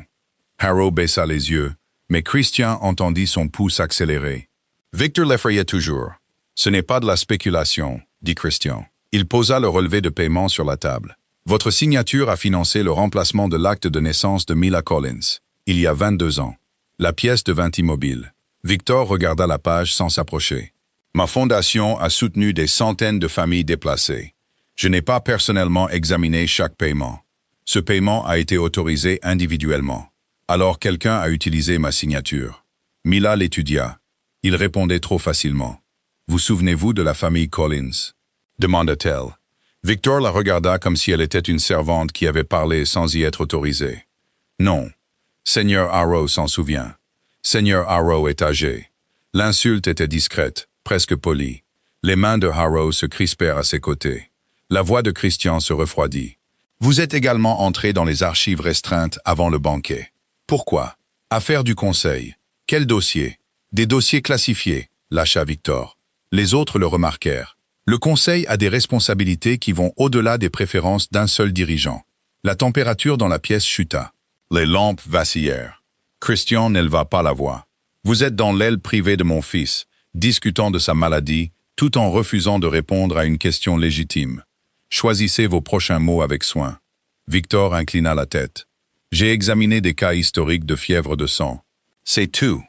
Harrow baissa les yeux, mais Christian entendit son pouls s'accélérer. Victor l'effrayait toujours. Ce n'est pas de la spéculation, dit Christian. Il posa le relevé de paiement sur la table. Votre signature a financé le remplacement de l'acte de naissance de Mila Collins, il y a 22 ans. La pièce devint immobile. Victor regarda la page sans s'approcher. Ma fondation a soutenu des centaines de familles déplacées. Je n'ai pas personnellement examiné chaque paiement. Ce paiement a été autorisé individuellement. Alors quelqu'un a utilisé ma signature. Mila l'étudia. Il répondait trop facilement. Vous souvenez-vous de la famille Collins? Demanda-t-elle. Victor la regarda comme si elle était une servante qui avait parlé sans y être autorisée. Non. Seigneur Harrow s'en souvient. Seigneur Harrow est âgé. L'insulte était discrète, presque polie. Les mains de Harrow se crispèrent à ses côtés. La voix de Christian se refroidit. Vous êtes également entré dans les archives restreintes avant le banquet. Pourquoi? Affaire du conseil. Quel dossier? Des dossiers classifiés, lâcha Victor. Les autres le remarquèrent. Le conseil a des responsabilités qui vont au-delà des préférences d'un seul dirigeant. La température dans la pièce chuta. Les lampes vacillèrent. Christian n'éleva pas la voix. Vous êtes dans l'aile privée de mon fils, discutant de sa maladie, tout en refusant de répondre à une question légitime. Choisissez vos prochains mots avec soin. Victor inclina la tête. J'ai examiné des cas historiques de fièvre de sang. C'est tout.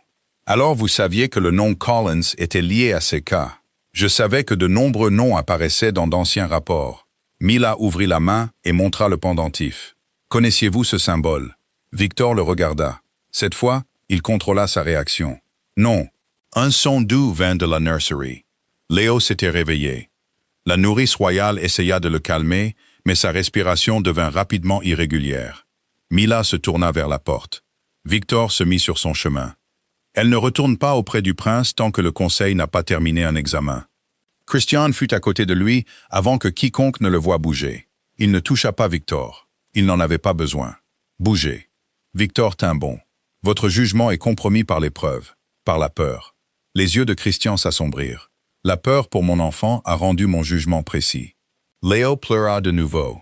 Alors vous saviez que le nom Collins était lié à ces cas. Je savais que de nombreux noms apparaissaient dans d'anciens rapports. Mila ouvrit la main et montra le pendentif. Connaissiez-vous ce symbole? Victor le regarda. Cette fois, il contrôla sa réaction. Non. Un son doux vint de la nursery. Léo s'était réveillé. La nourrice royale essaya de le calmer, mais sa respiration devint rapidement irrégulière. Mila se tourna vers la porte. Victor se mit sur son chemin. Elle ne retourne pas auprès du prince tant que le conseil n'a pas terminé un examen. Christian fut à côté de lui avant que quiconque ne le voie bouger. Il ne toucha pas Victor. Il n'en avait pas besoin. Bougez. Victor tint bon. Votre jugement est compromis par l'épreuve, par la peur. Les yeux de Christian s'assombrirent. La peur pour mon enfant a rendu mon jugement précis. Léo pleura de nouveau.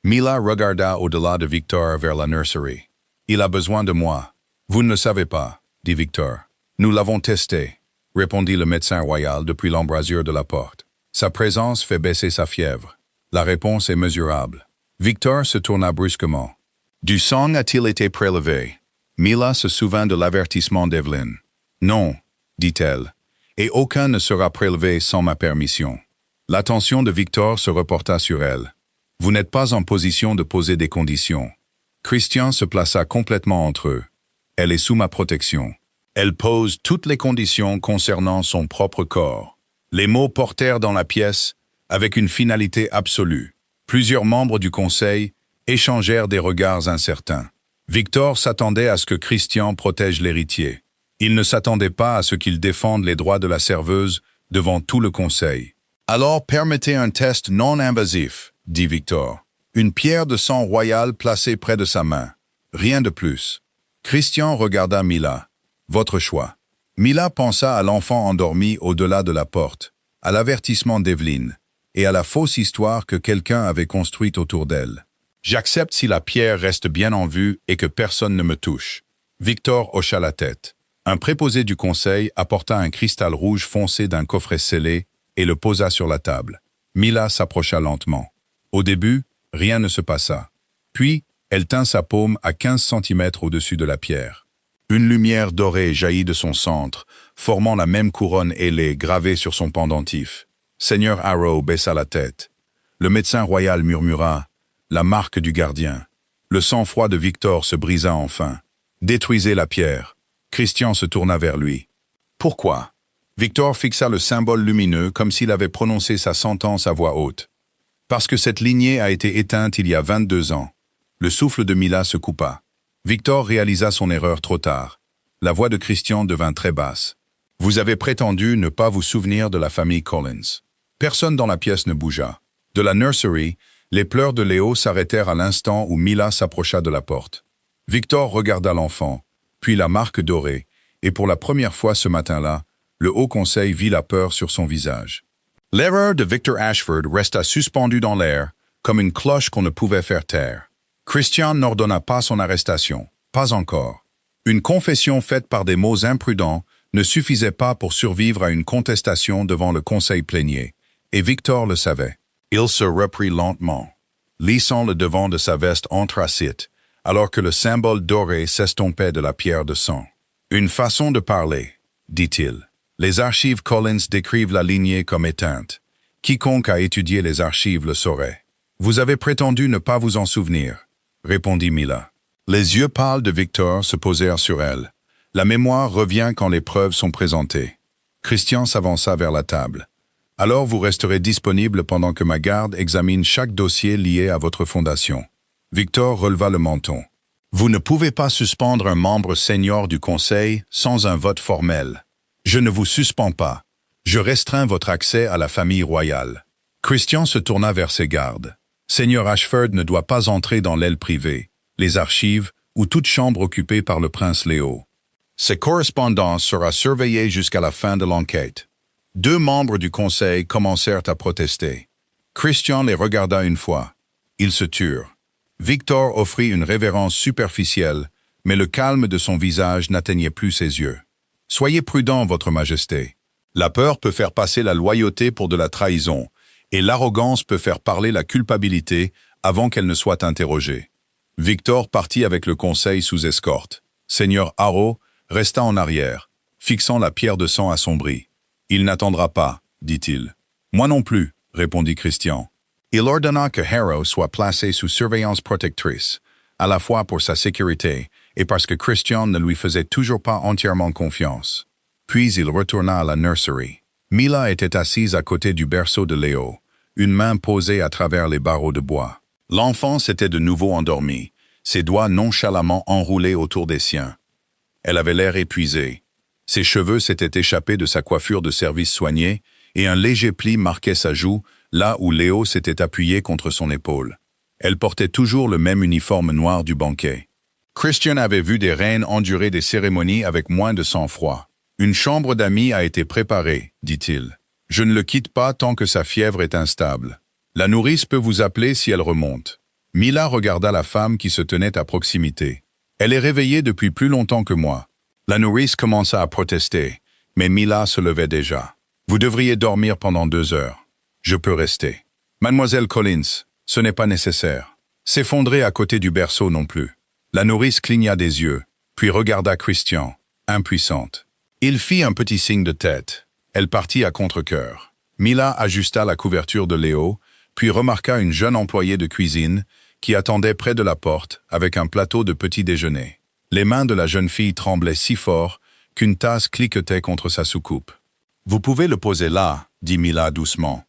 Mila regarda au-delà de Victor vers la nursery. Il a besoin de moi. Vous ne le savez pas, dit Victor. Nous l'avons testé, répondit le médecin royal depuis l'embrasure de la porte. Sa présence fait baisser sa fièvre. La réponse est mesurable. Victor se tourna brusquement. Du sang a-t-il été prélevé? Mila se souvint de l'avertissement d'Evelyn. Non, dit-elle, et aucun ne sera prélevé sans ma permission. L'attention de Victor se reporta sur elle. Vous n'êtes pas en position de poser des conditions. Christian se plaça complètement entre eux. Elle est sous ma protection. Elle pose toutes les conditions concernant son propre corps. Les mots portèrent dans la pièce avec une finalité absolue. Plusieurs membres du conseil échangèrent des regards incertains. Victor s'attendait à ce que Christian protège l'héritier. Il ne s'attendait pas à ce qu'il défende les droits de la serveuse devant tout le conseil. Alors permettez un test non invasif, dit Victor. Une pierre de sang royale placée près de sa main. Rien de plus. Christian regarda Mila. Votre choix. Mila pensa à l'enfant endormi au-delà de la porte, à l'avertissement d'Evelyne, et à la fausse histoire que quelqu'un avait construite autour d'elle. J'accepte si la pierre reste bien en vue et que personne ne me touche. Victor hocha la tête. Un préposé du conseil apporta un cristal rouge foncé d'un coffret scellé et le posa sur la table. Mila s'approcha lentement. Au début, rien ne se passa. Puis, elle tint sa paume à 15 centimètres au-dessus de la pierre. Une lumière dorée jaillit de son centre, formant la même couronne ailée gravée sur son pendentif. Seigneur Arrow baissa la tête. Le médecin royal murmura « La marque du gardien ». Le sang-froid de Victor se brisa enfin. Détruisez la pierre. Christian se tourna vers lui. Pourquoi? Victor fixa le symbole lumineux comme s'il avait prononcé sa sentence à voix haute. Parce que cette lignée a été éteinte il y a 22 ans. Le souffle de Mila se coupa. Victor réalisa son erreur trop tard. La voix de Christian devint très basse. Vous avez prétendu ne pas vous souvenir de la famille Collins. Personne dans la pièce ne bougea. De la nursery, les pleurs de Léo s'arrêtèrent à l'instant où Mila s'approcha de la porte. Victor regarda l'enfant, puis la marque dorée, et pour la première fois ce matin-là, le Haut Conseil vit la peur sur son visage. L'erreur de Victor Ashford resta suspendue dans l'air, comme une cloche qu'on ne pouvait faire taire. Christian n'ordonna pas son arrestation, pas encore. Une confession faite par des mots imprudents ne suffisait pas pour survivre à une contestation devant le conseil plénier, et Victor le savait. Il se reprit lentement, lissant le devant de sa veste anthracite, alors que le symbole doré s'estompait de la pierre de sang. Une façon de parler, dit-il. Les archives Collins décrivent la lignée comme éteinte. Quiconque a étudié les archives le saurait. Vous avez prétendu ne pas vous en souvenir, répondit Mila. Les yeux pâles de Victor se posèrent sur elle. La mémoire revient quand les preuves sont présentées. Christian s'avança vers la table. Alors vous resterez disponible pendant que ma garde examine chaque dossier lié à votre fondation. Victor releva le menton. Vous ne pouvez pas suspendre un membre senior du conseil sans un vote formel. Je ne vous suspends pas. Je restreins votre accès à la famille royale. Christian se tourna vers ses gardes. Seigneur Ashford ne doit pas entrer dans l'aile privée, les archives ou toute chambre occupée par le prince Léo. Ses correspondances sera surveillée jusqu'à la fin de l'enquête. 2 membres du conseil commencèrent à protester. Christian les regarda une fois. Ils se turent. Victor offrit une révérence superficielle, mais le calme de son visage n'atteignait plus ses yeux. « Soyez prudent, votre majesté. La peur peut faire passer la loyauté pour de la trahison, et l'arrogance peut faire parler la culpabilité avant qu'elle ne soit interrogée. » Victor partit avec le conseil sous escorte. Seigneur Harrow resta en arrière, fixant la pierre de sang assombrie. « Il n'attendra pas, dit-il. »« Moi non plus, répondit Christian. Il ordonna que Harrow soit placé sous surveillance protectrice, à la fois pour sa sécurité et parce que Christian ne lui faisait toujours pas entièrement confiance. Puis il retourna à la nursery. Mila était assise à côté du berceau de Léo, une main posée à travers les barreaux de bois. L'enfant s'était de nouveau endormi, ses doigts nonchalamment enroulés autour des siens. Elle avait l'air épuisée. Ses cheveux s'étaient échappés de sa coiffure de service soignée et un léger pli marquait sa joue là où Léo s'était appuyé contre son épaule. Elle portait toujours le même uniforme noir du banquet. Christian avait vu des reines endurer des cérémonies avec moins de sang-froid. « Une chambre d'amis a été préparée, dit-il. Je ne le quitte pas tant que sa fièvre est instable. La nourrice peut vous appeler si elle remonte. » Mila regarda la femme qui se tenait à proximité. « Elle est réveillée depuis plus longtemps que moi. » La nourrice commença à protester, mais Mila se levait déjà. « Vous devriez dormir pendant 2 heures. Je peux rester. »« Mademoiselle Collins, ce n'est pas nécessaire. » S'effondrer à côté du berceau non plus. La nourrice cligna des yeux, puis regarda Christian, impuissante. Il fit un petit signe de tête. Elle partit à contre-cœur. Mila ajusta la couverture de Léo, puis remarqua une jeune employée de cuisine qui attendait près de la porte avec un plateau de petit déjeuner. Les mains de la jeune fille tremblaient si fort qu'une tasse cliquetait contre sa soucoupe. « Vous pouvez le poser là, » dit Mila doucement.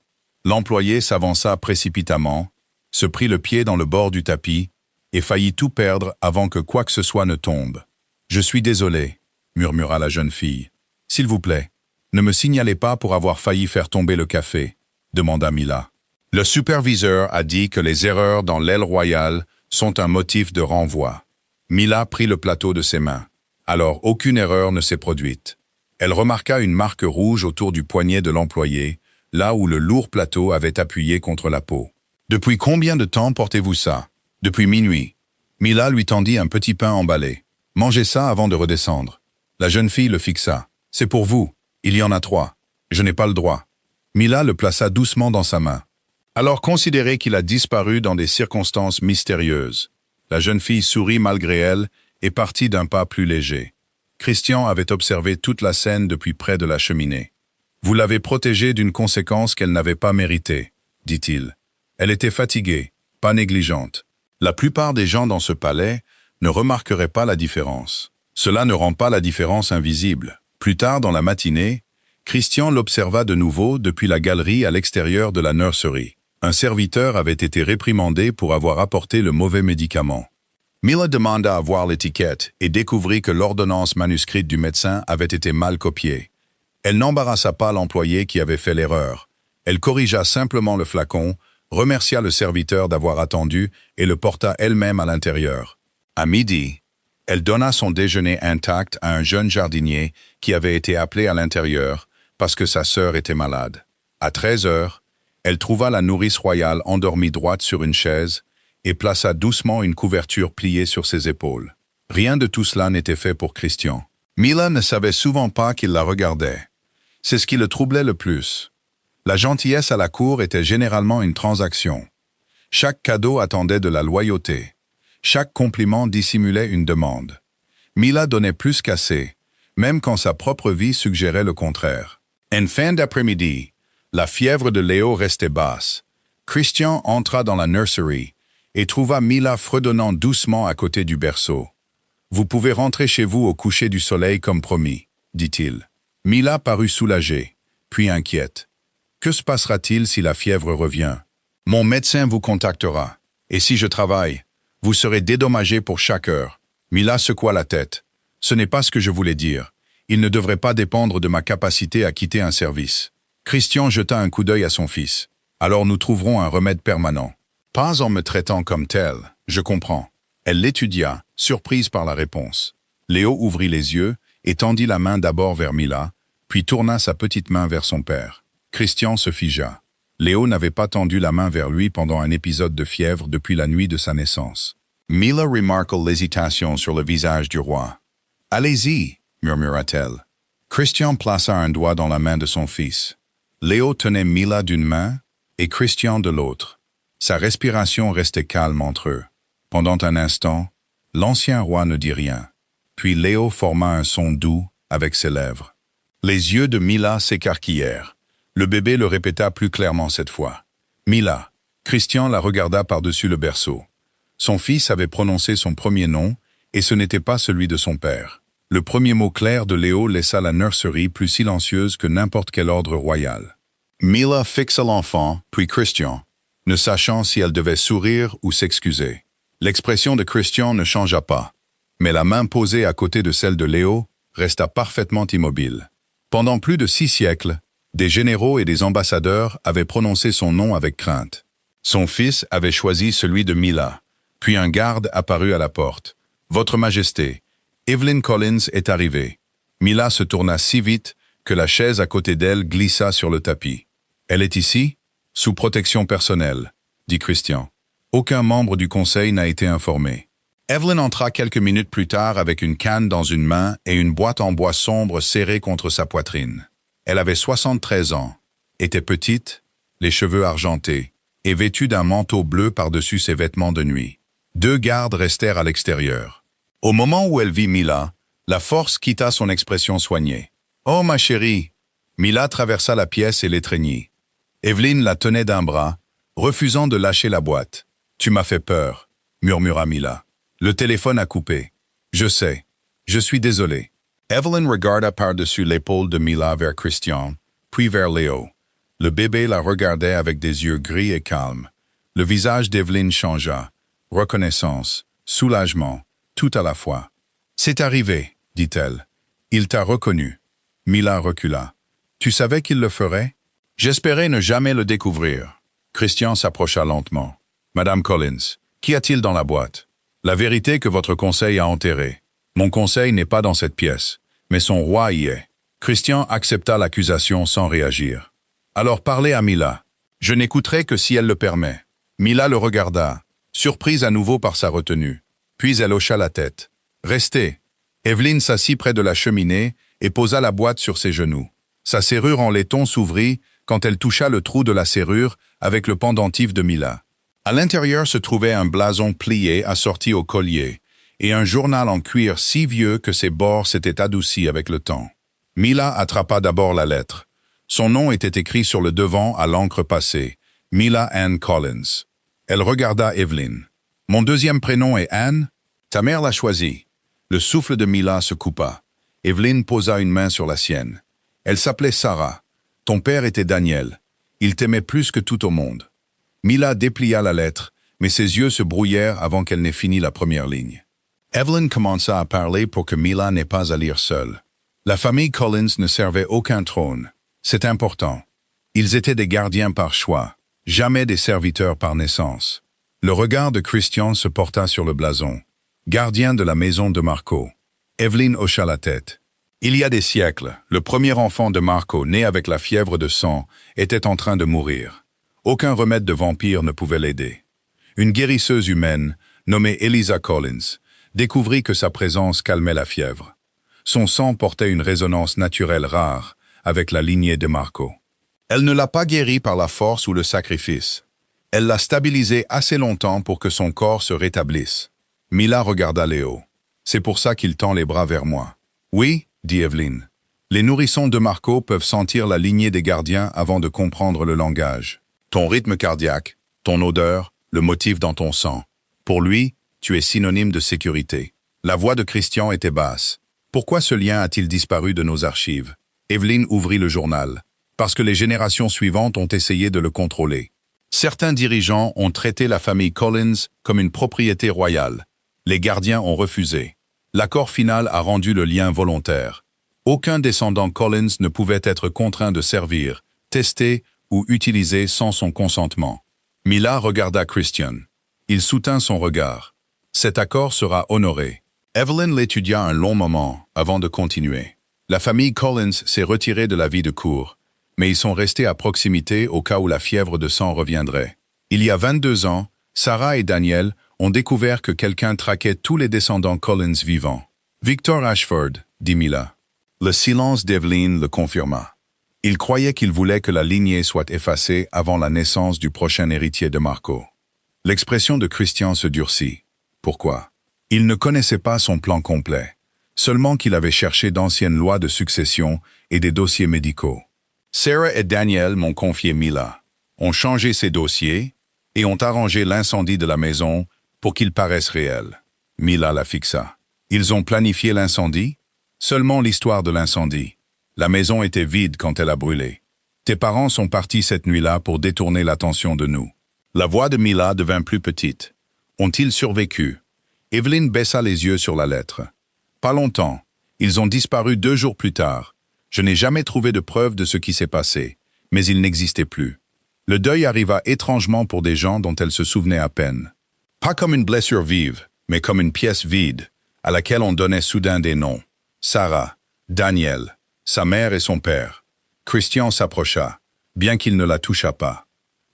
L'employé s'avança précipitamment, se prit le pied dans le bord du tapis et faillit tout perdre avant que quoi que ce soit ne tombe. « Je suis désolé, » murmura la jeune fille. « S'il vous plaît, Ne me signalez pas pour avoir failli faire tomber le café, demanda Mila. Le superviseur a dit que les erreurs dans l'aile royale sont un motif de renvoi. Mila prit le plateau de ses mains. Alors aucune erreur ne s'est produite. Elle remarqua une marque rouge autour du poignet de l'employé, là où le lourd plateau avait appuyé contre la peau. « Depuis combien de temps portez-vous ça ?»« Depuis minuit. » Mila lui tendit un petit pain emballé. « Mangez ça avant de redescendre. » La jeune fille le fixa. « C'est pour vous. Il y en a 3. Je n'ai pas le droit. » Mila le plaça doucement dans sa main. « Alors considérez qu'il a disparu dans des circonstances mystérieuses. » La jeune fille sourit malgré elle et partit d'un pas plus léger. Christian avait observé toute la scène depuis près de la cheminée. « Vous l'avez protégée d'une conséquence qu'elle n'avait pas méritée, » dit-il. Elle était fatiguée, pas négligente. La plupart des gens dans ce palais ne remarqueraient pas la différence. Cela ne rend pas la différence invisible. Plus tard dans la matinée, Christian l'observa de nouveau depuis la galerie à l'extérieur de la nursery. Un serviteur avait été réprimandé pour avoir apporté le mauvais médicament. Mila demanda à voir l'étiquette et découvrit que l'ordonnance manuscrite du médecin avait été mal copiée. Elle n'embarrassa pas l'employé qui avait fait l'erreur. Elle corrigea simplement le flacon, remercia le serviteur d'avoir attendu et le porta elle-même à l'intérieur. À midi, elle donna son déjeuner intact à un jeune jardinier qui avait été appelé à l'intérieur parce que sa sœur était malade. À 13 heures, elle trouva la nourrice royale endormie droite sur une chaise et plaça doucement une couverture pliée sur ses épaules. Rien de tout cela n'était fait pour Christian. Mila ne savait souvent pas qu'il la regardait. C'est ce qui le troublait le plus. La gentillesse à la cour était généralement une transaction. Chaque cadeau attendait de la loyauté. Chaque compliment dissimulait une demande. Mila donnait plus qu'assez, même quand sa propre vie suggérait le contraire. En fin d'après-midi, la fièvre de Léo restait basse. Christian entra dans la nursery et trouva Mila fredonnant doucement à côté du berceau. « Vous pouvez rentrer chez vous au coucher du soleil comme promis, » dit-il. Mila parut soulagée, puis inquiète. Que se passera-t-il si la fièvre revient? Mon médecin vous contactera. Et si je travaille, vous serez dédommagé pour chaque heure. Mila secoua la tête. Ce n'est pas ce que je voulais dire. Il ne devrait pas dépendre de ma capacité à quitter un service. Christian jeta un coup d'œil à son fils. Alors nous trouverons un remède permanent. Pas en me traitant comme tel, je comprends. Elle l'étudia, surprise par la réponse. Léo ouvrit les yeux et tendit la main d'abord vers Mila, puis tourna sa petite main vers son père. Christian se figea. Léo n'avait pas tendu la main vers lui pendant un épisode de fièvre depuis la nuit de sa naissance. Mila remarqua l'hésitation sur le visage du roi. « Allez-y » murmura-t-elle. Christian plaça un doigt dans la main de son fils. Léo tenait Mila d'une main et Christian de l'autre. Sa respiration restait calme entre eux. Pendant un instant, l'ancien roi ne dit rien. Puis Léo forma un son doux avec ses lèvres. Les yeux de Mila s'écarquillèrent. Le bébé le répéta plus clairement cette fois. « Mila ». Christian la regarda par-dessus le berceau. Son fils avait prononcé son premier nom, et ce n'était pas celui de son père. Le premier mot clair de Léo laissa la nurserie plus silencieuse que n'importe quel ordre royal. Mila fixa l'enfant, puis Christian, ne sachant si elle devait sourire ou s'excuser. L'expression de Christian ne changea pas, mais la main posée à côté de celle de Léo resta parfaitement immobile. Pendant plus de 6 siècles, des généraux et des ambassadeurs avaient prononcé son nom avec crainte. Son fils avait choisi celui de Mila, puis un garde apparut à la porte. « Votre Majesté, Evelyn Collins est arrivée. » Mila se tourna si vite que la chaise à côté d'elle glissa sur le tapis. « Elle est ici, sous protection personnelle, » dit Christian. Aucun membre du conseil n'a été informé. Evelyn entra quelques minutes plus tard avec une canne dans une main et une boîte en bois sombre serrée contre sa poitrine. Elle avait 73 ans, était petite, les cheveux argentés, et vêtue d'un manteau bleu par-dessus ses vêtements de nuit. 2 gardes restèrent à l'extérieur. Au moment où elle vit Mila, la force quitta son expression soignée. « Oh, ma chérie !» Mila traversa la pièce et l'étreignit. Evelyn la tenait d'un bras, refusant de lâcher la boîte. « Tu m'as fait peur », murmura Mila. Le téléphone a coupé. « Je sais. Je suis désolé. » Evelyn regarda par-dessus l'épaule de Mila vers Christian, puis vers Léo. Le bébé la regardait avec des yeux gris et calmes. Le visage d'Evelyn changea. Reconnaissance, soulagement, tout à la fois. « C'est arrivé, dit-elle. Il t'a reconnu. » Mila recula. Tu savais qu'il le ferait? J'espérais ne jamais le découvrir. Christian s'approcha lentement. Madame Collins, qu'y a-t-il dans la boîte? La vérité que votre conseil a enterrée. Mon conseil n'est pas dans cette pièce, mais son roi y est. Christian accepta l'accusation sans réagir. Alors parlez à Mila. Je n'écouterai que si elle le permet. Mila le regarda, surprise à nouveau par sa retenue. Puis elle hocha la tête. Restez. Evelyne s'assit près de la cheminée et posa la boîte sur ses genoux. Sa serrure en laiton s'ouvrit quand elle toucha le trou de la serrure avec le pendentif de Mila. À l'intérieur se trouvait un blason plié assorti au collier et un journal en cuir si vieux que ses bords s'étaient adoucis avec le temps. Mila attrapa d'abord la lettre. Son nom était écrit sur le devant à l'encre passée, Mila Ann Collins. Elle regarda Evelyn. « Mon deuxième prénom est Anne? Ta mère l'a choisi. » Le souffle de Mila se coupa. Evelyn posa une main sur la sienne. Elle s'appelait Sarah. Ton père était Daniel. Il t'aimait plus que tout au monde. Mila déplia la lettre, mais ses yeux se brouillèrent avant qu'elle n'ait fini la première ligne. Evelyn commença à parler pour que Mila n'ait pas à lire seule. La famille Collins ne servait aucun trône. C'est important. Ils étaient des gardiens par choix, jamais des serviteurs par naissance. Le regard de Christian se porta sur le blason. Gardien de la maison de Marco. Evelyn hocha la tête. Il y a des siècles, le premier enfant de Marco, né avec la fièvre de sang, était en train de mourir. Aucun remède de vampire ne pouvait l'aider. Une guérisseuse humaine, nommée Eliza Collins, découvrit que sa présence calmait la fièvre. Son sang portait une résonance naturelle rare avec la lignée de Marco. Elle ne l'a pas guéri par la force ou le sacrifice. Elle l'a stabilisé assez longtemps pour que son corps se rétablisse. Mila regarda Léo. C'est pour ça qu'il tend les bras vers moi. Oui, dit Evelyn. Les nourrissons de Marco peuvent sentir la lignée des gardiens avant de comprendre le langage. Ton rythme cardiaque, ton odeur, le motif dans ton sang. Pour lui, tu es synonyme de sécurité. La voix de Christian était basse. Pourquoi ce lien a-t-il disparu de nos archives? Evelyn ouvrit le journal. Parce que les générations suivantes ont essayé de le contrôler. Certains dirigeants ont traité la famille Collins comme une propriété royale. Les gardiens ont refusé. L'accord final a rendu le lien volontaire. Aucun descendant Collins ne pouvait être contraint de servir, tester ou utiliser sans son consentement. Mila regarda Christian. Il soutint son regard. Cet accord sera honoré. Evelyn l'étudia un long moment avant de continuer. La famille Collins s'est retirée de la vie de cour, mais ils sont restés à proximité au cas où la fièvre de sang reviendrait. Il y a 22 ans, Sarah et Daniel ont découvert que quelqu'un traquait tous les descendants Collins vivants. Victor Ashford, dit Mila. Le silence d'Evelyn le confirma. Il croyait qu'il voulait que la lignée soit effacée avant la naissance du prochain héritier de Marco. L'expression de Christian se durcit. Pourquoi? Il ne connaissait pas son plan complet, seulement qu'il avait cherché d'anciennes lois de succession et des dossiers médicaux. Sarah et Daniel m'ont confié Mila, ont changé ces dossiers et ont arrangé l'incendie de la maison pour qu'il paraisse réel. Mila la fixa. Ils ont planifié l'incendie? Seulement l'histoire de l'incendie. La maison était vide quand elle a brûlé. Tes parents sont partis cette nuit-là pour détourner l'attention de nous. La voix de Mila devint plus petite. Ont-ils survécu? Evelyn baissa les yeux sur la lettre. Pas longtemps. Ils ont disparu 2 jours plus tard. Je n'ai jamais trouvé de preuve de ce qui s'est passé, mais ils n'existaient plus. Le deuil arriva étrangement pour des gens dont elle se souvenait à peine. Pas comme une blessure vive, mais comme une pièce vide, à laquelle on donnait soudain des noms. Sarah, Daniel, sa mère et son père. Christian s'approcha, bien qu'il ne la touchât pas.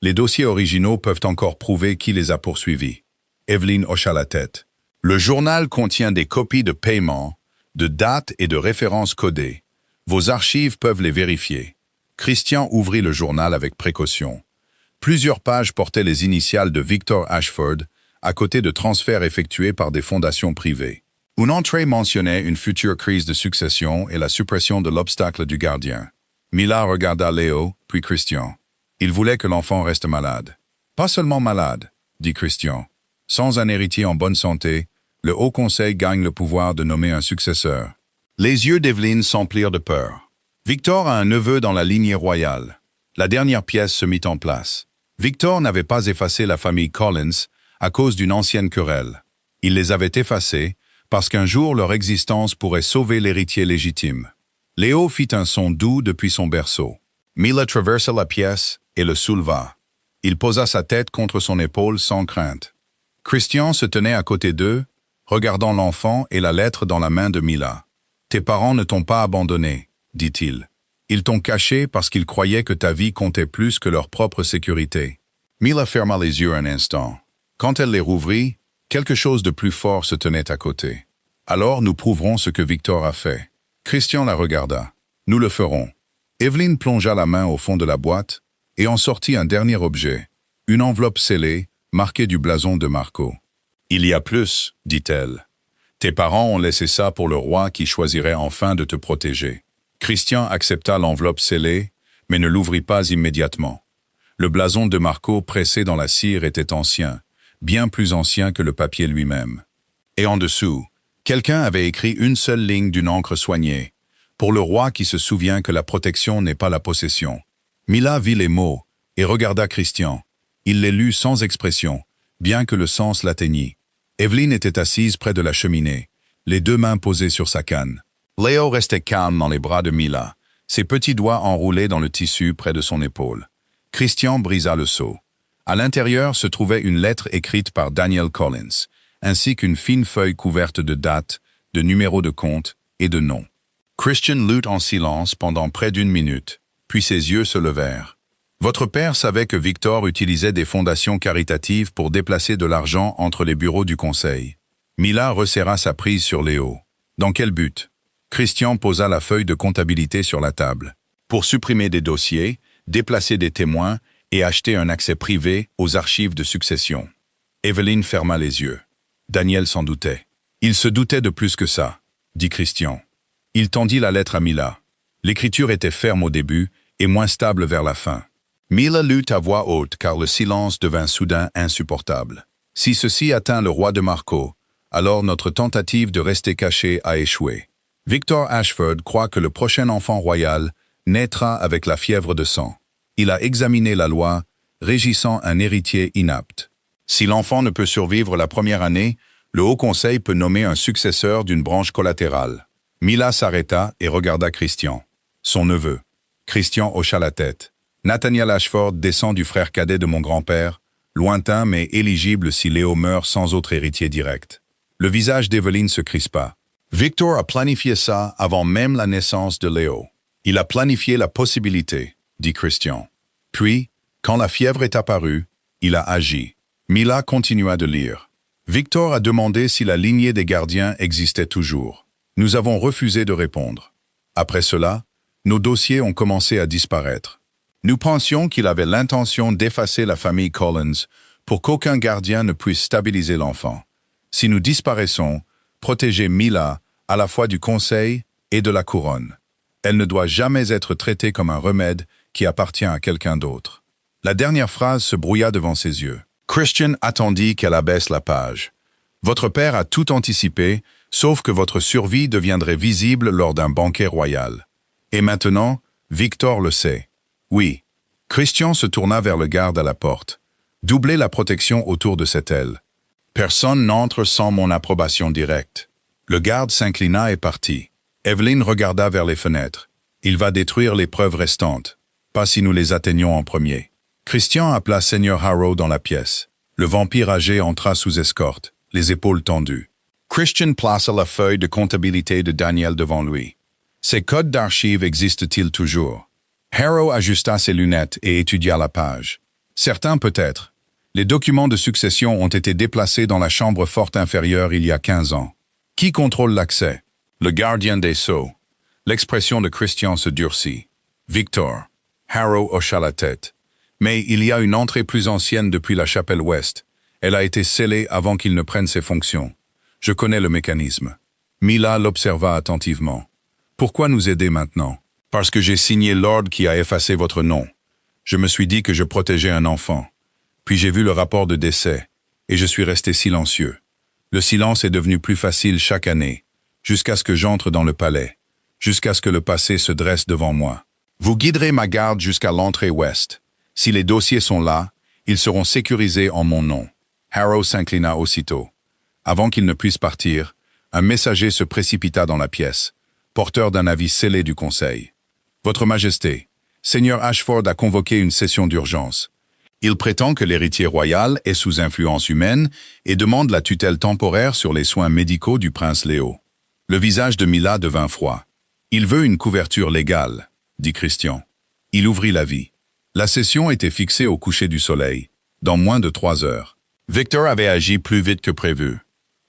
Les dossiers originaux peuvent encore prouver qui les a poursuivis. Evelyn hocha la tête. Le journal contient des copies de paiement, de dates et de références codées. Vos archives peuvent les vérifier. Christian ouvrit le journal avec précaution. Plusieurs pages portaient les initiales de Victor Ashford, à côté de transferts effectués par des fondations privées. Une entrée mentionnait une future crise de succession et la suppression de l'obstacle du gardien. Mila regarda Léo, puis Christian. Il voulait que l'enfant reste malade. Pas seulement malade, dit Christian. Sans un héritier en bonne santé, le Haut Conseil gagne le pouvoir de nommer un successeur. Les yeux d'Evelyn s'emplirent de peur. Victor a un neveu dans la lignée royale. La dernière pièce se mit en place. Victor n'avait pas effacé la famille Collins à cause d'une ancienne querelle. Il les avait effacés parce qu'un jour leur existence pourrait sauver l'héritier légitime. Léo fit un son doux depuis son berceau. Mila traversa la pièce et le souleva. Il posa sa tête contre son épaule sans crainte. Christian se tenait à côté d'eux, regardant l'enfant et la lettre dans la main de Mila. « Tes parents ne t'ont pas abandonné, dit-il. Ils t'ont caché parce qu'ils croyaient que ta vie comptait plus que leur propre sécurité. » Mila ferma les yeux un instant. Quand elle les rouvrit, quelque chose de plus fort se tenait à côté. « Alors nous prouverons ce que Victor a fait. » Christian la regarda. « Nous le ferons. » Evelyne plongea la main au fond de la boîte et en sortit un dernier objet, une enveloppe scellée, marquée du blason de Marco. « Il y a plus, dit-elle. Tes parents ont laissé ça pour le roi qui choisirait enfin de te protéger. » Christian accepta l'enveloppe scellée, mais ne l'ouvrit pas immédiatement. Le blason de Marco pressé dans la cire était ancien, bien plus ancien que le papier lui-même. Et en dessous, quelqu'un avait écrit une seule ligne d'une encre soignée. Pour le roi qui se souvient que la protection n'est pas la possession. Mila vit les mots et regarda Christian. Il les lut sans expression, bien que le sens l'atteignît. Evelyne était assise près de la cheminée, les deux mains posées sur sa canne. Léo restait calme dans les bras de Mila, ses petits doigts enroulés dans le tissu près de son épaule. Christian brisa le seau. À l'intérieur se trouvait une lettre écrite par Daniel Collins, ainsi qu'une fine feuille couverte de dates, de numéros de compte et de noms. Christian lut en silence pendant près d'une minute, puis ses yeux se levèrent. « Votre père savait que Victor utilisait des fondations caritatives pour déplacer de l'argent entre les bureaux du conseil. » Mila resserra sa prise sur Léo. « Dans quel but ?» Christian posa la feuille de comptabilité sur la table. « Pour supprimer des dossiers, déplacer des témoins et acheter un accès privé aux archives de succession. » Evelyne ferma les yeux. Daniel s'en doutait. « Il se doutait de plus que ça, » dit Christian. Il tendit la lettre à Mila. L'écriture était ferme au début et moins stable vers la fin. Mila lut à voix haute car le silence devint soudain insupportable. « Si ceci atteint le roi de Marco, alors notre tentative de rester caché a échoué. Victor Ashford croit que le prochain enfant royal naîtra avec la fièvre de sang. Il a examiné la loi, régissant un héritier inapte. Si l'enfant ne peut survivre la première année, le Haut Conseil peut nommer un successeur d'une branche collatérale. » Mila s'arrêta et regarda Christian. Son neveu. Christian hocha la tête. Nathaniel Ashford descend du frère cadet de mon grand-père, lointain mais éligible si Léo meurt sans autre héritier direct. Le visage d'Evelyne se crispa. Victor a planifié ça avant même la naissance de Léo. Il a planifié la possibilité, dit Christian. Puis, quand la fièvre est apparue, il a agi. Mila continua de lire. Victor a demandé si la lignée des gardiens existait toujours. Nous avons refusé de répondre. Après cela, nos dossiers ont commencé à disparaître. Nous pensions qu'il avait l'intention d'effacer la famille Collins pour qu'aucun gardien ne puisse stabiliser l'enfant. Si nous disparaissons, protéger Mila à la fois du conseil et de la couronne. Elle ne doit jamais être traitée comme un remède qui appartient à quelqu'un d'autre. La dernière phrase se brouilla devant ses yeux. Christian attendit qu'elle abaisse la page. Votre père a tout anticipé, sauf que votre survie deviendrait visible lors d'un banquet royal. Et maintenant, Victor le sait. Oui. Christian se tourna vers le garde à la porte. Doublez la protection autour de cette aile. Personne n'entre sans mon approbation directe. Le garde s'inclina et partit. Evelyne regarda vers les fenêtres. Il va détruire les preuves restantes. Pas si nous les atteignons en premier. Christian appela Seigneur Harrow dans la pièce. Le vampire âgé entra sous escorte, les épaules tendues. Christian plaça la feuille de comptabilité de Daniel devant lui. Ces codes d'archives existent-ils toujours? Harrow ajusta ses lunettes et étudia la page. Certains peut-être. Les documents de succession ont été déplacés dans la chambre forte inférieure il y a 15 ans. Qui contrôle l'accès? Le gardien des sceaux. L'expression de Christian se durcit. Victor. Harrow hocha la tête. Mais il y a une entrée plus ancienne depuis la chapelle ouest. Elle a été scellée avant qu'il ne prenne ses fonctions. Je connais le mécanisme. Mila l'observa attentivement. Pourquoi nous aider maintenant? Parce que j'ai signé l'ordre qui a effacé votre nom. Je me suis dit que je protégeais un enfant. Puis j'ai vu le rapport de décès, et je suis resté silencieux. Le silence est devenu plus facile chaque année, jusqu'à ce que j'entre dans le palais, jusqu'à ce que le passé se dresse devant moi. Vous guiderez ma garde jusqu'à l'entrée ouest. Si les dossiers sont là, ils seront sécurisés en mon nom. Harrow s'inclina aussitôt. Avant qu'il ne puisse partir, un messager se précipita dans la pièce. porteur d'un avis scellé du Conseil. Votre Majesté, Seigneur Ashford a convoqué une session d'urgence. Il prétend que l'héritier royal est sous influence humaine et demande la tutelle temporaire sur les soins médicaux du prince Léo. Le visage de Mila devint froid. Il veut une couverture légale, dit Christian. Il ouvrit l'avis. La session était fixée au coucher du soleil, dans moins de 3 heures. Victor avait agi plus vite que prévu.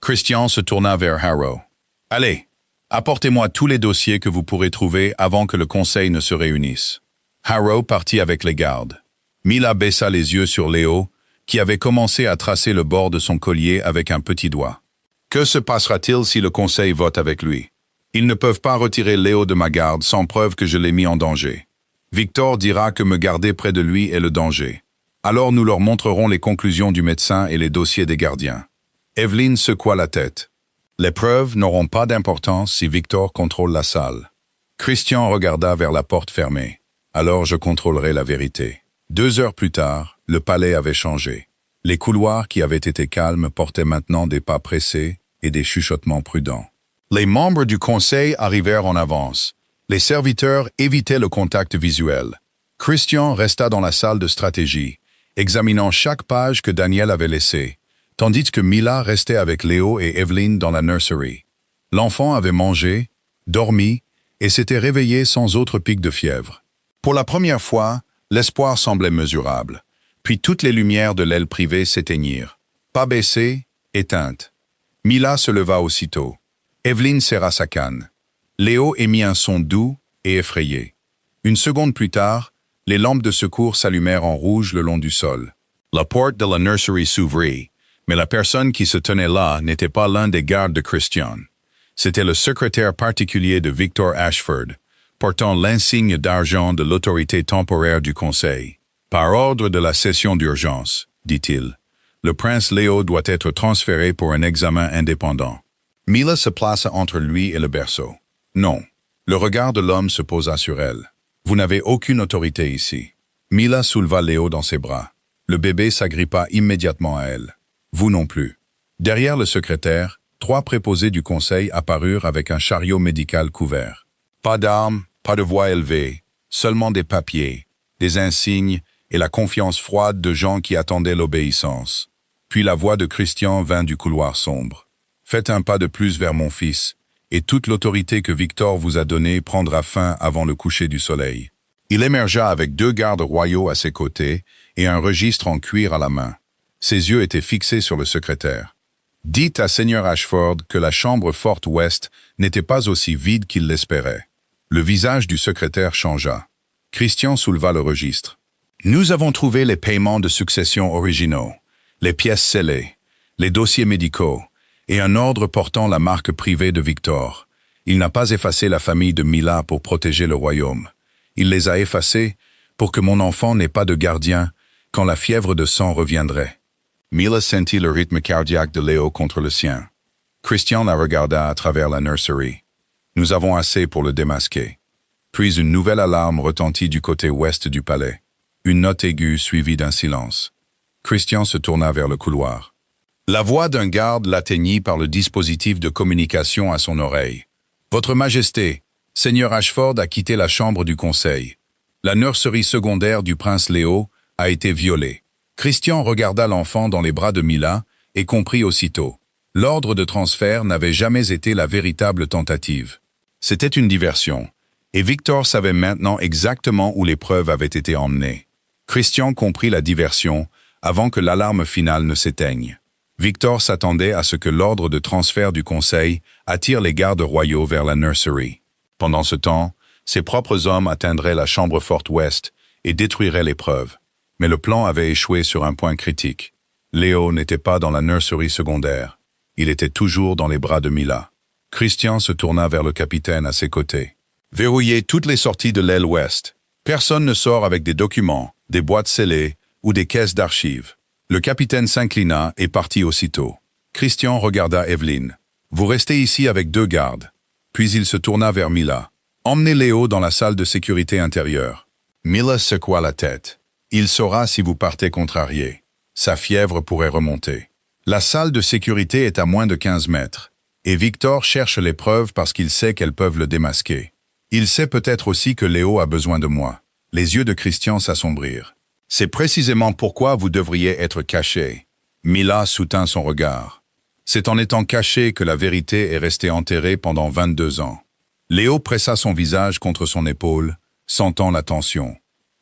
Christian se tourna vers Harrow. « Allez, apportez-moi tous les dossiers que vous pourrez trouver avant que le conseil ne se réunisse. » Harrow partit avec les gardes. Mila baissa les yeux sur Léo, qui avait commencé à tracer le bord de son collier avec un petit doigt. « Que se passera-t-il si le conseil vote avec lui? Ils ne peuvent pas retirer Léo de ma garde sans preuve que je l'ai mis en danger. Victor dira que me garder près de lui est le danger. Alors nous leur montrerons les conclusions du médecin et les dossiers des gardiens. » Evelyn secoua la tête. Les preuves n'auront pas d'importance si Victor contrôle la salle. Christian regarda vers la porte fermée. Alors je contrôlerai la vérité. 2 heures plus tard, le palais avait changé. Les couloirs qui avaient été calmes portaient maintenant des pas pressés et des chuchotements prudents. Les membres du conseil arrivèrent en avance. Les serviteurs évitaient le contact visuel. Christian resta dans la salle de stratégie, examinant chaque page que Daniel avait laissée, tandis que Mila restait avec Léo et Evelyn dans la nursery. L'enfant avait mangé, dormi et s'était réveillé sans autre pic de fièvre. Pour la première fois, l'espoir semblait mesurable. Puis toutes les lumières de l'aile privée s'éteignirent. Pas baissées, éteintes. Mila se leva aussitôt. Evelyn serra sa canne. Léo émit un son doux et effrayé. Une seconde plus tard, les lampes de secours s'allumèrent en rouge le long du sol. La porte de la nursery s'ouvrit, mais la personne qui se tenait là n'était pas l'un des gardes de Christian. C'était le secrétaire particulier de Victor Ashford, portant l'insigne d'argent de l'autorité temporaire du Conseil. « Par ordre de la session d'urgence, dit-il, le prince Léo doit être transféré pour un examen indépendant. » Mila se plaça entre lui et le berceau. « Non. » Le regard de l'homme se posa sur elle. « Vous n'avez aucune autorité ici. » Mila souleva Léo dans ses bras. Le bébé s'agrippa immédiatement à elle. « Vous non plus. » Derrière le secrétaire, 3 préposés du conseil apparurent avec un chariot médical couvert. Pas d'armes, pas de voix élevée, seulement des papiers, des insignes et la confiance froide de gens qui attendaient l'obéissance. Puis la voix de Christian vint du couloir sombre. « Faites un pas de plus vers mon fils, et toute l'autorité que Victor vous a donnée prendra fin avant le coucher du soleil. » Il émergea avec 2 gardes royaux à ses côtés et un registre en cuir à la main. Ses yeux étaient fixés sur le secrétaire. « Dites à Seigneur Ashford que la chambre forte ouest n'était pas aussi vide qu'il l'espérait. » Le visage du secrétaire changea. Christian souleva le registre. « Nous avons trouvé les paiements de succession originaux, les pièces scellées, les dossiers médicaux et un ordre portant la marque privée de Victor. Il n'a pas effacé la famille de Mila pour protéger le royaume. Il les a effacés pour que mon enfant n'ait pas de gardien quand la fièvre de sang reviendrait. » Mila sentit le rythme cardiaque de Léo contre le sien. Christian la regarda à travers la nursery. « Nous avons assez pour le démasquer. » Puis une nouvelle alarme retentit du côté ouest du palais. Une note aiguë suivie d'un silence. Christian se tourna vers le couloir. La voix d'un garde l'atteignit par le dispositif de communication à son oreille. « Votre Majesté, Seigneur Ashford a quitté la chambre du conseil. La nurserie secondaire du prince Léo a été violée. » Christian regarda l'enfant dans les bras de Mila et comprit aussitôt. L'ordre de transfert n'avait jamais été la véritable tentative. C'était une diversion, et Victor savait maintenant exactement où les preuves avaient été emmenées. Christian comprit la diversion avant que l'alarme finale ne s'éteigne. Victor s'attendait à ce que l'ordre de transfert du conseil attire les gardes royaux vers la nursery. Pendant ce temps, ses propres hommes atteindraient la chambre forte ouest et détruiraient les preuves. Mais le plan avait échoué sur un point critique. Léo n'était pas dans la nursery secondaire. Il était toujours dans les bras de Mila. Christian se tourna vers le capitaine à ses côtés. « Verrouillez toutes les sorties de l'aile ouest. Personne ne sort avec des documents, des boîtes scellées ou des caisses d'archives. » Le capitaine s'inclina et partit aussitôt. Christian regarda Evelyn. « Vous restez ici avec 2 gardes. » Puis il se tourna vers Mila. « Emmenez Léo dans la salle de sécurité intérieure. » Mila secoua la tête. « Il saura si vous partez contrarié. Sa fièvre pourrait remonter. La salle de sécurité est à moins de 15 mètres. Et Victor cherche les preuves parce qu'il sait qu'elles peuvent le démasquer. Il sait peut-être aussi que Léo a besoin de moi. Les yeux de Christian s'assombrirent. C'est précisément pourquoi vous devriez être caché. Mila soutint son regard. C'est en étant caché que la vérité est restée enterrée pendant 22 ans. Léo pressa son visage contre son épaule, sentant la tension.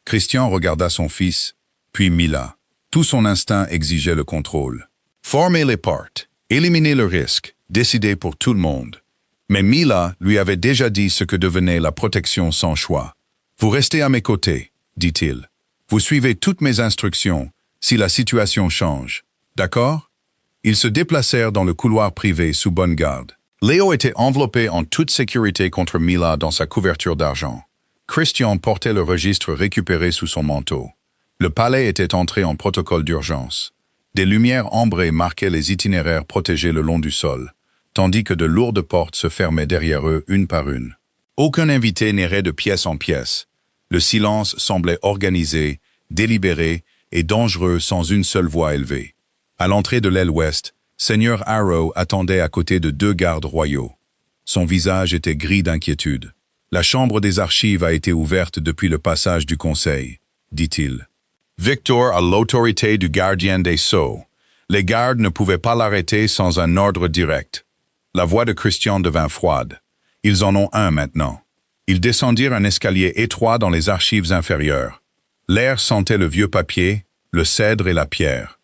Christian regarda son fils, puis Mila. Tout son instinct exigeait le contrôle. Former les parts, éliminer le risque, décider pour tout le monde. Mais Mila lui avait déjà dit ce que devenait la protection sans choix. « Vous restez à mes côtés, dit-il. Vous suivez toutes mes instructions, si la situation change. D'accord ?» Ils se déplacèrent dans le couloir privé sous bonne garde. Léo était enveloppé en toute sécurité contre Mila dans sa couverture d'argent. Christian portait le registre récupéré sous son manteau. Le palais était entré en protocole d'urgence. Des lumières ambrées marquaient les itinéraires protégés le long du sol, tandis que de lourdes portes se fermaient derrière eux une par une. Aucun invité n'errait de pièce en pièce. Le silence semblait organisé, délibéré et dangereux sans une seule voix élevée. À l'entrée de l'aile ouest, Seigneur Arrow attendait à côté de 2 gardes royaux. Son visage était gris d'inquiétude. « La chambre des archives a été ouverte depuis le passage du conseil, » dit-il. Victor a l'autorité du gardien des sceaux. Les gardes ne pouvaient pas l'arrêter sans un ordre direct. La voix de Christian devint froide. Ils en ont un maintenant. Ils descendirent un escalier étroit dans les archives inférieures. L'air sentait le vieux papier, le cèdre et la pierre.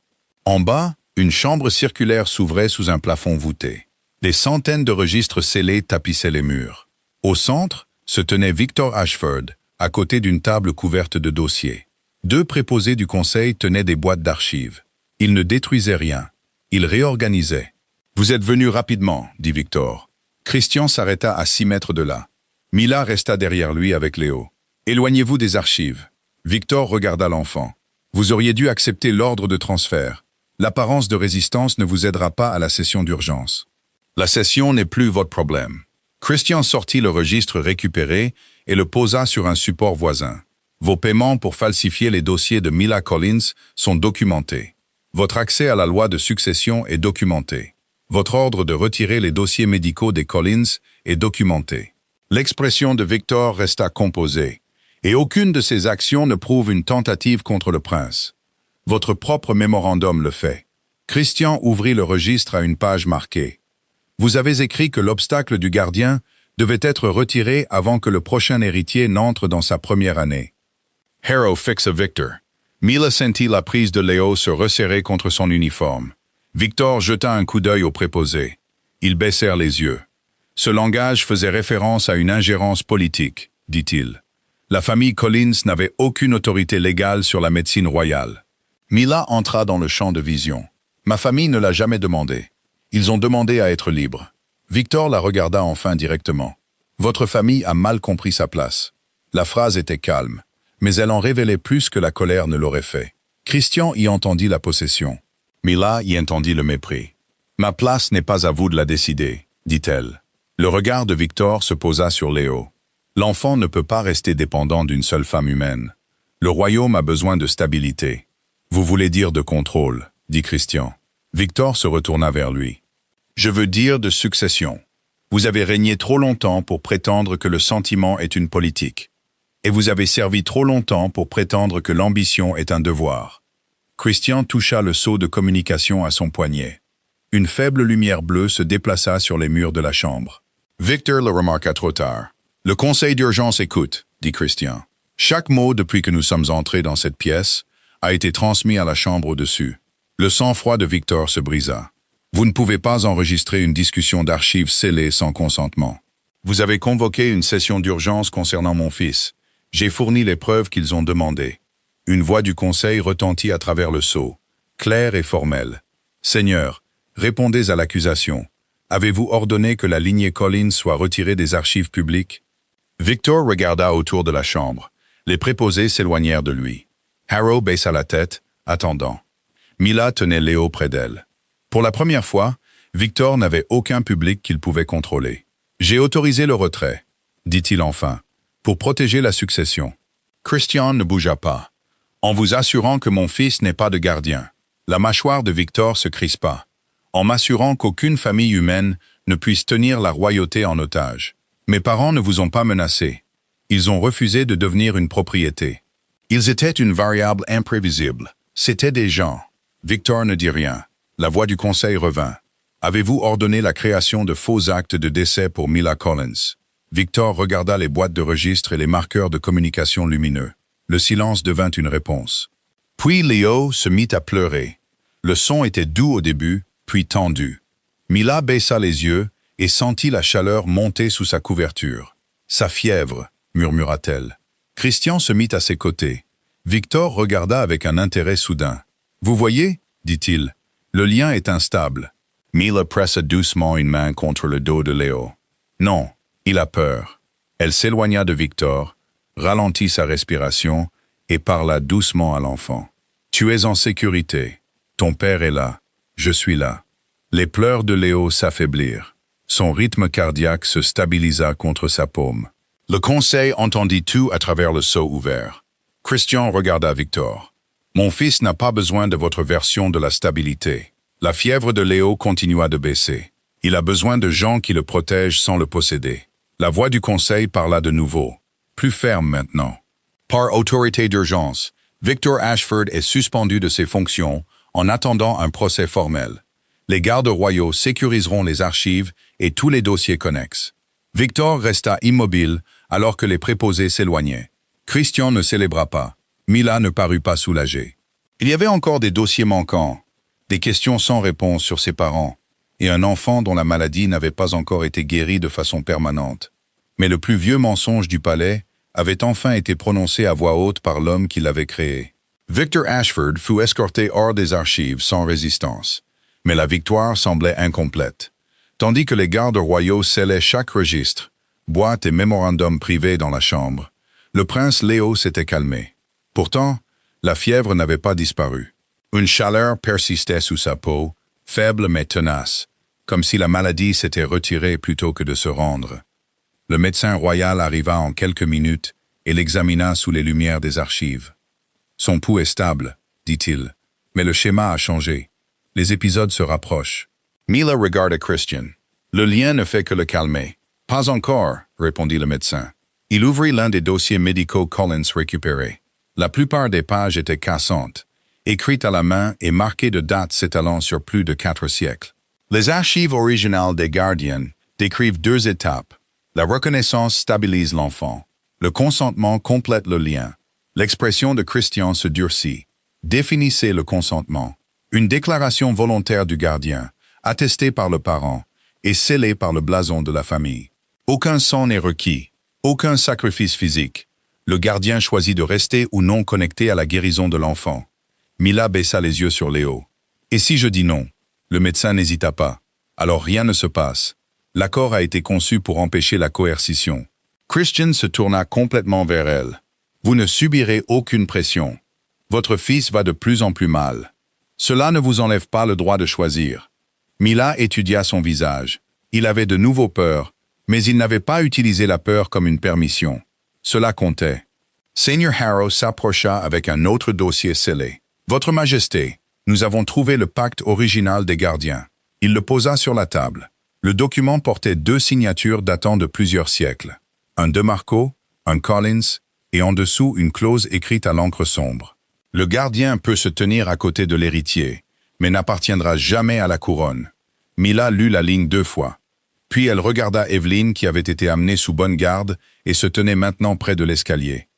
En bas, une chambre circulaire s'ouvrait sous un plafond voûté. Des centaines de registres scellés tapissaient les murs. Au centre, se tenait Victor Ashford, à côté d'une table couverte de dossiers. 2 préposés du conseil tenaient des boîtes d'archives. Ils ne détruisaient rien. Ils réorganisaient. « Vous êtes venu rapidement, » dit Victor. Christian s'arrêta à 6 mètres de là. Mila resta derrière lui avec Léo. « Éloignez-vous des archives. » Victor regarda l'enfant. « Vous auriez dû accepter l'ordre de transfert. L'apparence de résistance ne vous aidera pas à la session d'urgence. La session n'est plus votre problème. » Christian sortit le registre récupéré et le posa sur un support voisin. « Vos paiements pour falsifier les dossiers de Mila Collins sont documentés. Votre accès à la loi de succession est documenté. Votre ordre de retirer les dossiers médicaux des Collins est documenté. » L'expression de Victor resta composée, et aucune de ces actions ne prouve une tentative contre le prince. Votre propre mémorandum le fait. Christian ouvrit le registre à une page marquée. Vous avez écrit que l'obstacle du gardien devait être retiré avant que le prochain héritier n'entre dans sa première année. Harrow fixa Victor. Mila sentit la prise de Léo se resserrer contre son uniforme. Victor jeta un coup d'œil au préposé. Ils baissèrent les yeux. Ce langage faisait référence à une ingérence politique, dit-il. La famille Collins n'avait aucune autorité légale sur la médecine royale. Mila entra dans le champ de vision. Ma famille ne l'a jamais demandé. Ils ont demandé à être libres. Victor la regarda enfin directement. Votre famille a mal compris sa place. La phrase était calme, mais elle en révélait plus que la colère ne l'aurait fait. Christian y entendit la possession. Mila y entendit le mépris. Ma place n'est pas à vous de la décider, dit-elle. Le regard de Victor se posa sur Léo. L'enfant ne peut pas rester dépendant d'une seule femme humaine. Le royaume a besoin de stabilité. Vous voulez dire de contrôle, dit Christian. Victor se retourna vers lui. Je veux dire de succession. Vous avez régné trop longtemps pour prétendre que le sentiment est une politique. Et vous avez servi trop longtemps pour prétendre que l'ambition est un devoir. Christian toucha le seau de communication à son poignet. Une faible lumière bleue se déplaça sur les murs de la chambre. Victor le remarqua trop tard. Le conseil d'urgence écoute, dit Christian. Chaque mot depuis que nous sommes entrés dans cette pièce a été transmis à la chambre au-dessus. Le sang-froid de Victor se brisa. Vous ne pouvez pas enregistrer une discussion d'archives scellée sans consentement. Vous avez convoqué une session d'urgence concernant mon fils. J'ai fourni les preuves qu'ils ont demandées. Une voix du conseil retentit à travers le sceau, claire et formelle. Seigneur, répondez à l'accusation. Avez-vous ordonné que la lignée Collins soit retirée des archives publiques? Victor regarda autour de la chambre. Les préposés s'éloignèrent de lui. Harrow baissa la tête, attendant. Mila tenait Léo près d'elle. Pour la première fois, Victor n'avait aucun public qu'il pouvait contrôler. « J'ai autorisé le retrait », dit-il enfin, « pour protéger la succession. » Christian ne bougea pas. « En vous assurant que mon fils n'est pas de gardien. » La mâchoire de Victor se crispa. « En m'assurant qu'aucune famille humaine ne puisse tenir la royauté en otage. Mes parents ne vous ont pas menacé. Ils ont refusé de devenir une propriété. Ils étaient une variable imprévisible. C'étaient des gens. Victor ne dit rien. La voix du conseil revint. Avez-vous ordonné la création de faux actes de décès pour Mila Collins? Victor regarda les boîtes de registre et les marqueurs de communication lumineux. Le silence devint une réponse. Puis Léo se mit à pleurer. Le son était doux au début, puis tendu. Mila baissa les yeux et sentit la chaleur monter sous sa couverture. « Sa fièvre », murmura-t-elle. Christian se mit à ses côtés. Victor regarda avec un intérêt soudain. « Vous voyez » dit-il, « le lien est instable. » Mila pressa doucement une main contre le dos de Léo. « Non, il a peur. » Elle s'éloigna de Victor, ralentit sa respiration et parla doucement à l'enfant. « Tu es en sécurité. Ton père est là. Je suis là. » Les pleurs de Léo s'affaiblirent. Son rythme cardiaque se stabilisa contre sa paume. Le conseil entendit tout à travers le seau ouvert. Christian regarda Victor. « Mon fils n'a pas besoin de votre version de la stabilité. » La fièvre de Léo continua de baisser. Il a besoin de gens qui le protègent sans le posséder. La voix du conseil parla de nouveau, plus ferme maintenant. Par autorité d'urgence, Victor Ashford est suspendu de ses fonctions en attendant un procès formel. Les gardes royaux sécuriseront les archives et tous les dossiers connexes. Victor resta immobile alors que les préposés s'éloignaient. Christian ne célébra pas. Mila ne parut pas soulagée. Il y avait encore des dossiers manquants, des questions sans réponse sur ses parents, et un enfant dont la maladie n'avait pas encore été guérie de façon permanente. Mais le plus vieux mensonge du palais avait enfin été prononcé à voix haute par l'homme qui l'avait créé. Victor Ashford fut escorté hors des archives sans résistance, mais la victoire semblait incomplète. Tandis que les gardes royaux scellaient chaque registre, boîte et mémorandum privés dans la chambre, le prince Léo s'était calmé. Pourtant, la fièvre n'avait pas disparu. Une chaleur persistait sous sa peau, faible mais tenace, comme si la maladie s'était retirée plutôt que de se rendre. Le médecin royal arriva en quelques minutes et l'examina sous les lumières des archives. « Son pouls est stable, dit-il, mais le schéma a changé. Les épisodes se rapprochent. » Mila regarda Christian. Le lien ne fait que le calmer. « Pas encore, » répondit le médecin. Il ouvrit l'un des dossiers médicaux Collins récupérés. La plupart des pages étaient cassantes, écrites à la main et marquées de dates s'étalant sur plus de 4 siècles. Les archives originales des gardiens décrivent 2 étapes. La reconnaissance stabilise l'enfant. Le consentement complète le lien. L'expression de Christian se durcit. Définissez le consentement. Une déclaration volontaire du gardien, attestée par le parent et scellée par le blason de la famille. Aucun sang n'est requis, aucun sacrifice physique. Le gardien choisit de rester ou non connecté à la guérison de l'enfant. Mila baissa les yeux sur Léo. « Et si je dis non ?» Le médecin n'hésita pas. Alors rien ne se passe. L'accord a été conçu pour empêcher la coercition. Christian se tourna complètement vers elle. « Vous ne subirez aucune pression. Votre fils va de plus en plus mal. Cela ne vous enlève pas le droit de choisir. » Mila étudia son visage. Il avait de nouveau peur, mais il n'avait pas utilisé la peur comme une permission. Cela comptait. Seigneur Harrow s'approcha avec un autre dossier scellé. « Votre Majesté, nous avons trouvé le pacte original des gardiens. » Il le posa sur la table. Le document portait 2 signatures datant de plusieurs siècles. Un de Marco, un Collins, et en dessous une clause écrite à l'encre sombre. Le gardien peut se tenir à côté de l'héritier, mais n'appartiendra jamais à la couronne. Mila lut la ligne 2 fois. Puis elle regarda Evelyn qui avait été amenée sous bonne garde et se tenait maintenant près de l'escalier.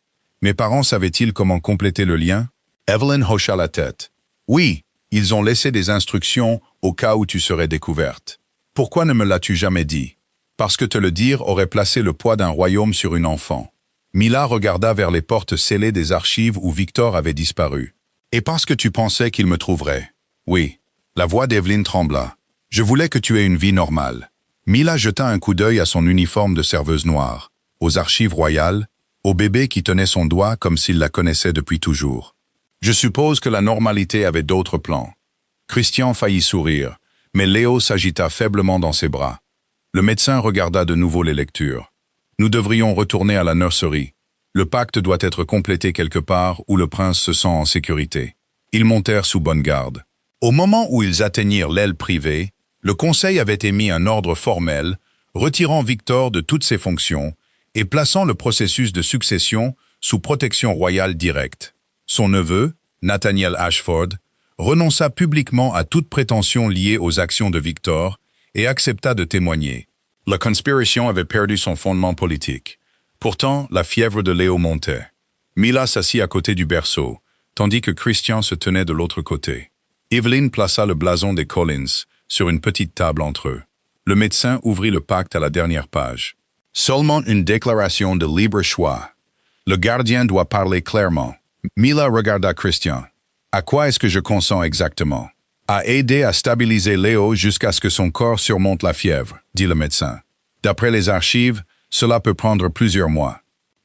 Mes parents savaient-ils comment compléter le lien? Evelyn hocha la tête. Oui, ils ont laissé des instructions au cas où tu serais découverte. Pourquoi ne me l'as-tu jamais dit? Parce que te le dire aurait placé le poids d'un royaume sur une enfant. Mila regarda vers les portes scellées des archives où Victor avait disparu. Et parce que tu pensais qu'il me trouverait. Oui. La voix d'Evelyn trembla. Je voulais que tu aies une vie normale. Mila jeta un coup d'œil à son uniforme de serveuse noire, aux archives royales, au bébé qui tenait son doigt comme s'il la connaissait depuis toujours. Je suppose que la normalité avait d'autres plans. Christian faillit sourire, mais Léo s'agita faiblement dans ses bras. Le médecin regarda de nouveau les lectures. Nous devrions retourner à la nurserie. Le pacte doit être complété quelque part où le prince se sent en sécurité. Ils montèrent sous bonne garde. Au moment où ils atteignirent l'aile privée, Le Conseil avait émis un ordre formel, retirant Victor de toutes ses fonctions et plaçant le processus de succession sous protection royale directe. Son neveu, Nathaniel Ashford, renonça publiquement à toute prétention liée aux actions de Victor et accepta de témoigner. La conspiration avait perdu son fondement politique. Pourtant, la fièvre de Léo montait. Mila s'assit à côté du berceau, tandis que Christian se tenait de l'autre côté. Evelyn plaça le blason des Collins sur une petite table entre eux. Le médecin ouvrit le pacte à la dernière page. Seulement une déclaration de libre choix. Le gardien doit parler clairement. Mila regarda Christian. À quoi est-ce que je consens exactement? À aider à stabiliser Léo jusqu'à ce que son corps surmonte la fièvre, dit le médecin. D'après les archives, cela peut prendre plusieurs mois.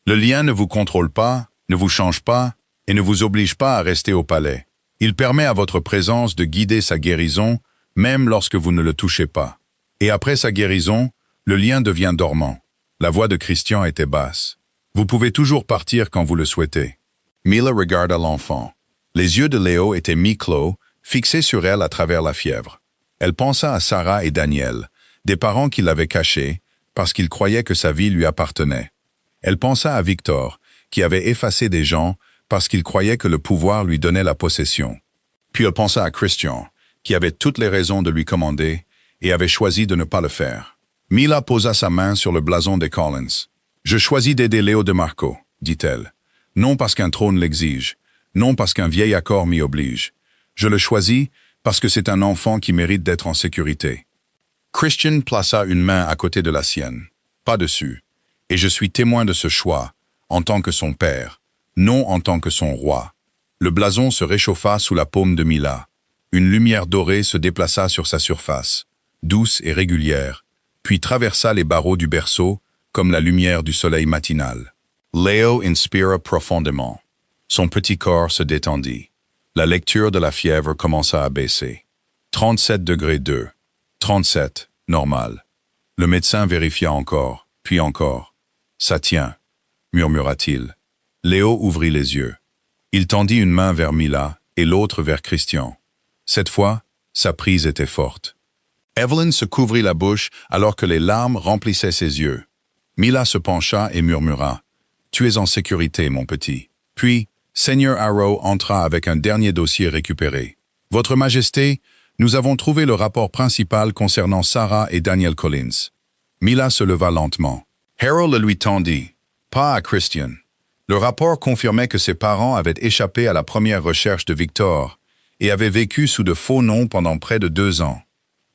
Le lien ne vous contrôle pas, ne vous change pas et ne vous oblige pas à rester au palais. Il permet à votre présence de guider sa guérison, même lorsque vous ne le touchez pas. Et après sa guérison, le lien devient dormant. La voix de Christian était basse. Vous pouvez toujours partir quand vous le souhaitez. Mila regarda l'enfant. Les yeux de Léo étaient mi-clos, fixés sur elle à travers la fièvre. Elle pensa à Sarah et Daniel, des parents qui l'avaient caché, parce qu'ils croyaient que sa vie lui appartenait. Elle pensa à Victor, qui avait effacé des gens parce qu'il croyait que le pouvoir lui donnait la possession. Puis elle pensa à Christian, qui avait toutes les raisons de lui commander et avait choisi de ne pas le faire. Mila posa sa main sur le blason des Collins. « Je choisis d'aider Léo de Marco, dit-elle. Non parce qu'un trône l'exige, non parce qu'un vieil accord m'y oblige. Je le choisis parce que c'est un enfant qui mérite d'être en sécurité. » Christian plaça une main à côté de la sienne, pas dessus, et je suis témoin de ce choix, en tant que son père, non en tant que son roi. Le blason se réchauffa sous la paume de Mila. Une lumière dorée se déplaça sur sa surface, douce et régulière, puis traversa les barreaux du berceau comme la lumière du soleil matinal. Léo inspira profondément. Son petit corps se détendit. La lecture de la fièvre commença à baisser. 37,2. 37, normal. Le médecin vérifia encore, puis encore. « Ça tient », murmura-t-il. Léo ouvrit les yeux. Il tendit une main vers Mila et l'autre vers Christian. Cette fois, sa prise était forte. Evelyn se couvrit la bouche alors que les larmes remplissaient ses yeux. Mila se pencha et murmura « Tu es en sécurité, mon petit. » Puis, Seigneur Arrow entra avec un dernier dossier récupéré. « Votre Majesté, nous avons trouvé le rapport principal concernant Sarah et Daniel Collins. » Mila se leva lentement. Harold le lui tendit, pas à Christian. Le rapport confirmait que ses parents avaient échappé à la première recherche de Victor et avaient vécu sous de faux noms pendant près de 2 ans.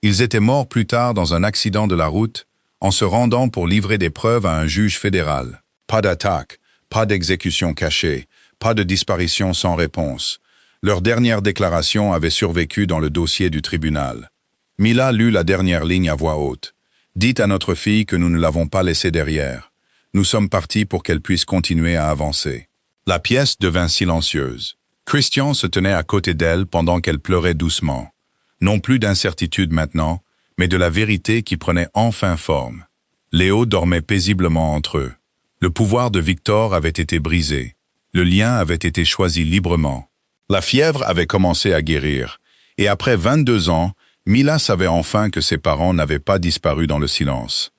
Ils étaient morts plus tard dans un accident de la route en se rendant pour livrer des preuves à un juge fédéral. Pas d'attaque, pas d'exécution cachée, pas de disparition sans réponse. Leur dernière déclaration avait survécu dans le dossier du tribunal. Mila lut la dernière ligne à voix haute. « Dites à notre fille que nous ne l'avons pas laissée derrière. Nous sommes partis pour qu'elle puisse continuer à avancer. » La pièce devint silencieuse. Christian se tenait à côté d'elle pendant qu'elle pleurait doucement. Non plus d'incertitude maintenant, mais de la vérité qui prenait enfin forme. Léo dormait paisiblement entre eux. Le pouvoir de Victor avait été brisé. Le lien avait été choisi librement. La fièvre avait commencé à guérir, et après 22 ans, Mila savait enfin que ses parents n'avaient pas disparu dans le silence.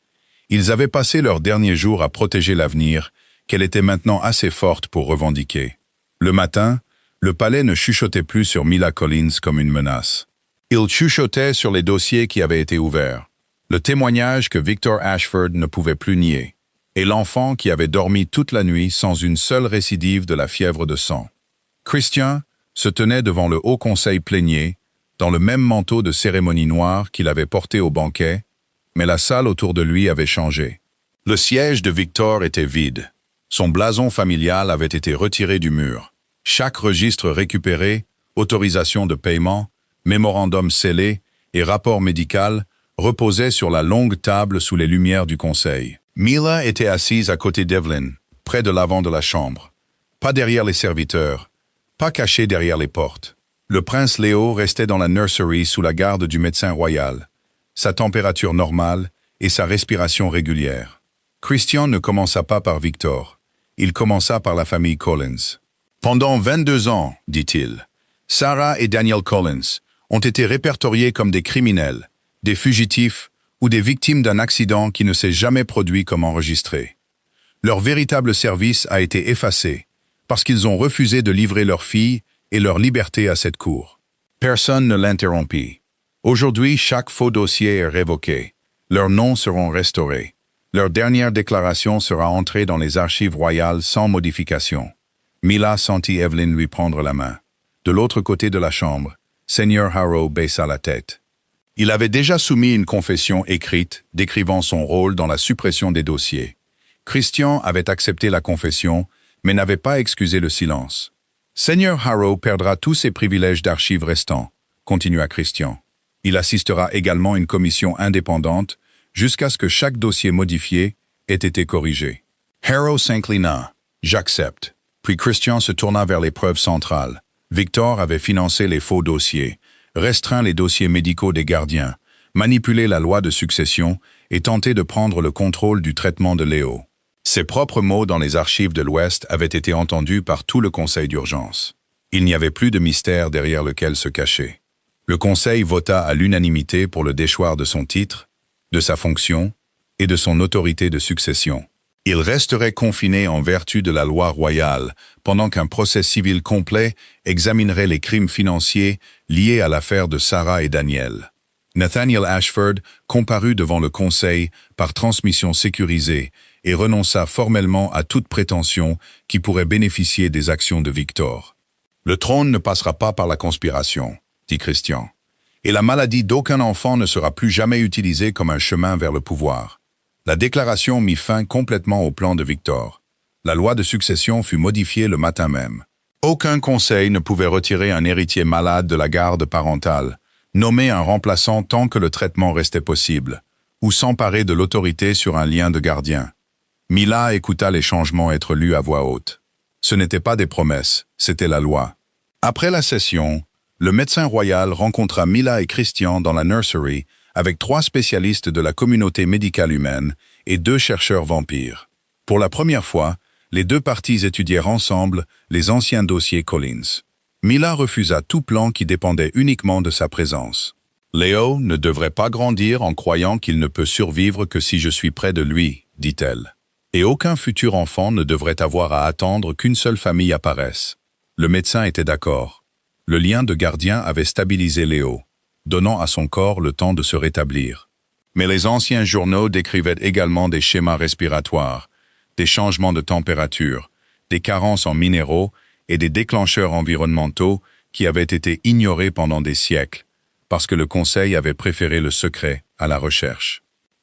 Ils avaient passé leurs derniers jours à protéger l'avenir, qu'elle était maintenant assez forte pour revendiquer. Le matin, le palais ne chuchotait plus sur Mila Collins comme une menace. Il chuchotait sur les dossiers qui avaient été ouverts, le témoignage que Victor Ashford ne pouvait plus nier, et l'enfant qui avait dormi toute la nuit sans une seule récidive de la fièvre de sang. Christian se tenait devant le haut conseil plénier, dans le même manteau de cérémonie noire qu'il avait porté au banquet, mais la salle autour de lui avait changé. Le siège de Victor était vide. Son blason familial avait été retiré du mur. Chaque registre récupéré, autorisation de paiement, mémorandum scellé et rapport médical reposait sur la longue table sous les lumières du conseil. Mila était assise à côté d'Evelyn, près de l'avant de la chambre. Pas derrière les serviteurs, pas caché derrière les portes. Le prince Léo restait dans la nursery sous la garde du médecin royal, sa température normale et sa respiration régulière. Christian ne commença pas par Victor, il commença par la famille Collins. Pendant 22 ans, dit-il, Sarah et Daniel Collins ont été répertoriés comme des criminels, des fugitifs ou des victimes d'un accident qui ne s'est jamais produit comme enregistré. Leur véritable service a été effacé parce qu'ils ont refusé de livrer leur fille et leur liberté à cette cour. Personne ne l'interrompit. Aujourd'hui, chaque faux dossier est révoqué. Leurs noms seront restaurés. Leur dernière déclaration sera entrée dans les archives royales sans modification. Mila sentit Evelyn lui prendre la main. De l'autre côté de la chambre, Seigneur Harrow baissa la tête. Il avait déjà soumis une confession écrite décrivant son rôle dans la suppression des dossiers. Christian avait accepté la confession, mais n'avait pas excusé le silence. Seigneur Harrow perdra tous ses privilèges d'archives restants, continua Christian. Il assistera également à une commission indépendante jusqu'à ce que chaque dossier modifié ait été corrigé. Harrow s'inclina. « J'accepte ». Puis Christian se tourna vers l'épreuve centrale. Victor avait financé les faux dossiers, restreint les dossiers médicaux des gardiens, manipulé la loi de succession et tenté de prendre le contrôle du traitement de Léo. Ses propres mots dans les archives de l'Ouest avaient été entendus par tout le conseil d'urgence. Il n'y avait plus de mystère derrière lequel se cacher. Le conseil vota à l'unanimité pour le déchoir de son titre, de sa fonction et de son autorité de succession. Il resterait confiné en vertu de la loi royale, pendant qu'un procès civil complet examinerait les crimes financiers liés à l'affaire de Sarah et Daniel. Nathaniel Ashford comparut devant le conseil par transmission sécurisée et renonça formellement à toute prétention qui pourrait bénéficier des actions de Victor. « Le trône ne passera pas par la conspiration », dit Christian, « et la maladie d'aucun enfant ne sera plus jamais utilisée comme un chemin vers le pouvoir. » La déclaration mit fin complètement au plan de Victor. La loi de succession fut modifiée le matin même. Aucun conseil ne pouvait retirer un héritier malade de la garde parentale, nommer un remplaçant tant que le traitement restait possible, ou s'emparer de l'autorité sur un lien de gardien. Mila écouta les changements être lus à voix haute. Ce n'étaient pas des promesses, c'était la loi. Après la session, le médecin royal rencontra Mila et Christian dans la nursery avec 3 spécialistes de la communauté médicale humaine et 2 chercheurs vampires. Pour la première fois, les 2 parties étudièrent ensemble les anciens dossiers Collins. Mila refusa tout plan qui dépendait uniquement de sa présence. « Léo ne devrait pas grandir en croyant qu'il ne peut survivre que si je suis près de lui, dit-elle. Et aucun futur enfant ne devrait avoir à attendre qu'une seule famille apparaisse. » Le médecin était d'accord. Le lien de gardien avait stabilisé Léo, donnant à son corps le temps de se rétablir. Mais les anciens journaux décrivaient également des schémas respiratoires, des changements de température, des carences en minéraux et des déclencheurs environnementaux qui avaient été ignorés pendant des siècles, parce que le Conseil avait préféré le secret à la recherche.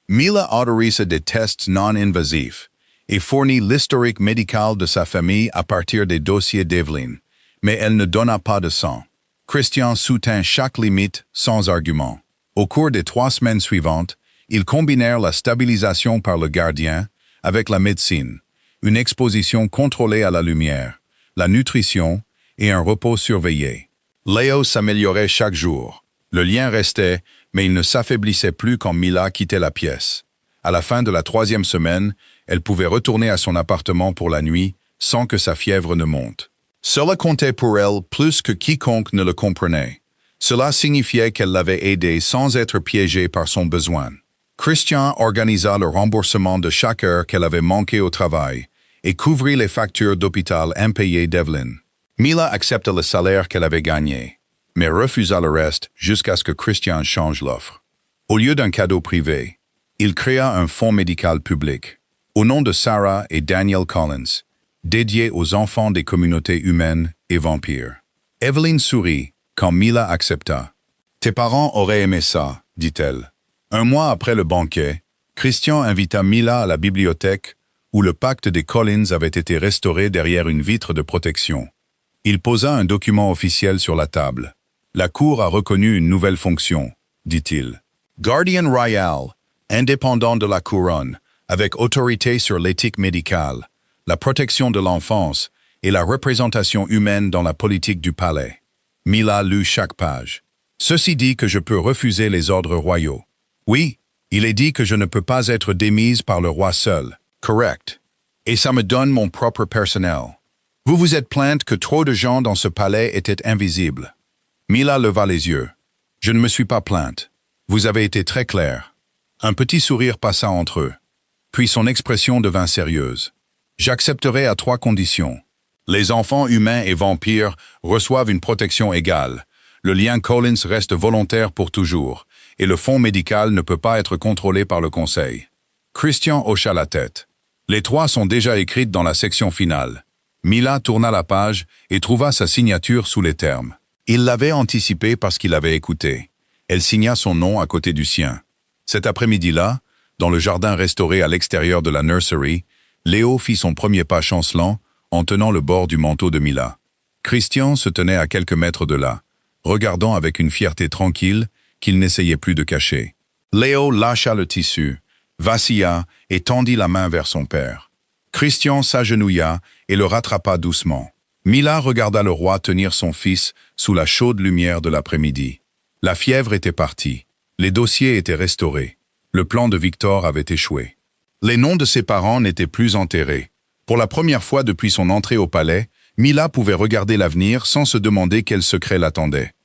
Mila autorise des tests non-invasifs et fournit l'historique médical de sa famille à partir des dossiers d'Evelyn, mais elle ne donna pas de sang. Christian soutint chaque limite sans argument. Au cours des 3 semaines suivantes, ils combinèrent la stabilisation par le gardien avec la médecine, une exposition contrôlée à la lumière, la nutrition et un repos surveillé. Léo s'améliorait chaque jour. Le lien restait, mais il ne s'affaiblissait plus quand Mila quittait la pièce. À la fin de la 3e semaine, elle pouvait retourner à son appartement pour la nuit sans que sa fièvre ne monte. Cela comptait pour elle plus que quiconque ne le comprenait. Cela signifiait qu'elle l'avait aidé sans être piégée par son besoin. Christian organisa le remboursement de chaque heure qu'elle avait manqué au travail et couvrit les factures d'hôpital impayées d'Evelyn. Mila accepta le salaire qu'elle avait gagné, mais refusa le reste jusqu'à ce que Christian change l'offre. Au lieu d'un cadeau privé, il créa un fonds médical public, au nom de Sarah et Daniel Collins, dédié aux enfants des communautés humaines et vampires. Evelyn sourit quand Mila accepta. « Tes parents auraient aimé ça, dit-elle. » Un mois après le banquet, Christian invita Mila à la bibliothèque où le pacte des Collins avait été restauré derrière une vitre de protection. Il posa un document officiel sur la table. « La Cour a reconnu une nouvelle fonction, dit-il. Guardian royal, indépendant de la couronne, avec autorité sur l'éthique médicale, la protection de l'enfance et la représentation humaine dans la politique du palais. » Mila lut chaque page. « Ceci dit que je peux refuser les ordres royaux. Oui, il est dit que je ne peux pas être démise par le roi seul. Correct. Et ça me donne mon propre personnel. Vous vous êtes plainte que trop de gens dans ce palais étaient invisibles. » Mila leva les yeux. « Je ne me suis pas plainte. Vous avez été très clair. Un petit sourire passa entre eux. Puis son expression devint sérieuse. J'accepterai à 3 conditions. Les enfants humains et vampires reçoivent une protection égale. Le lien Collins reste volontaire pour toujours, et le fonds médical ne peut pas être contrôlé par le conseil. Christian hocha la tête. Les 3 sont déjà écrites dans la section finale. Mila tourna la page et trouva sa signature sous les termes. Il l'avait anticipé parce qu'il avait écouté. Elle signa son nom à côté du sien. Cet après-midi-là, dans le jardin restauré à l'extérieur de la nursery, Léo fit son premier pas chancelant en tenant le bord du manteau de Mila. Christian se tenait à quelques mètres de là, regardant avec une fierté tranquille qu'il n'essayait plus de cacher. Léo lâcha le tissu, vacilla et tendit la main vers son père. Christian s'agenouilla et le rattrapa doucement. Mila regarda le roi tenir son fils sous la chaude lumière de l'après-midi. La fièvre était partie. Les dossiers étaient restaurés. Le plan de Victor avait échoué. Les noms de ses parents n'étaient plus enterrés. Pour la première fois depuis son entrée au palais, Mila pouvait regarder l'avenir sans se demander quel secret l'attendait.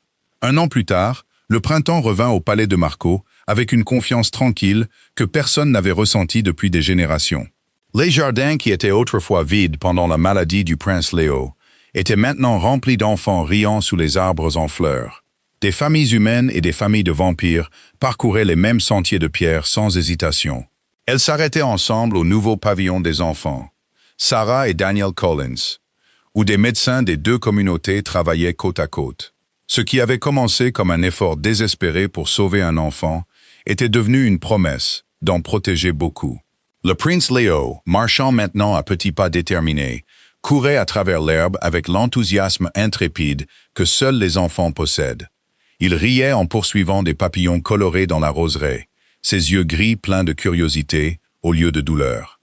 1 an plus tard, le printemps revint au palais de Marco avec une confiance tranquille que personne n'avait ressentie depuis des générations. Les jardins qui étaient autrefois vides pendant la maladie du prince Léo étaient maintenant remplis d'enfants riant sous les arbres en fleurs. Des familles humaines et des familles de vampires parcouraient les mêmes sentiers de pierre sans hésitation. Elles s'arrêtaient ensemble au nouveau pavillon des enfants, Sarah et Daniel Collins, où des médecins des 2 communautés travaillaient côte à côte. Ce qui avait commencé comme un effort désespéré pour sauver un enfant était devenu une promesse d'en protéger beaucoup. Le prince Léo, marchant maintenant à petits pas déterminés, courait à travers l'herbe avec l'enthousiasme intrépide que seuls les enfants possèdent. Il riait en poursuivant des papillons colorés dans la roseraie, ses yeux gris pleins de curiosité au lieu de douleur.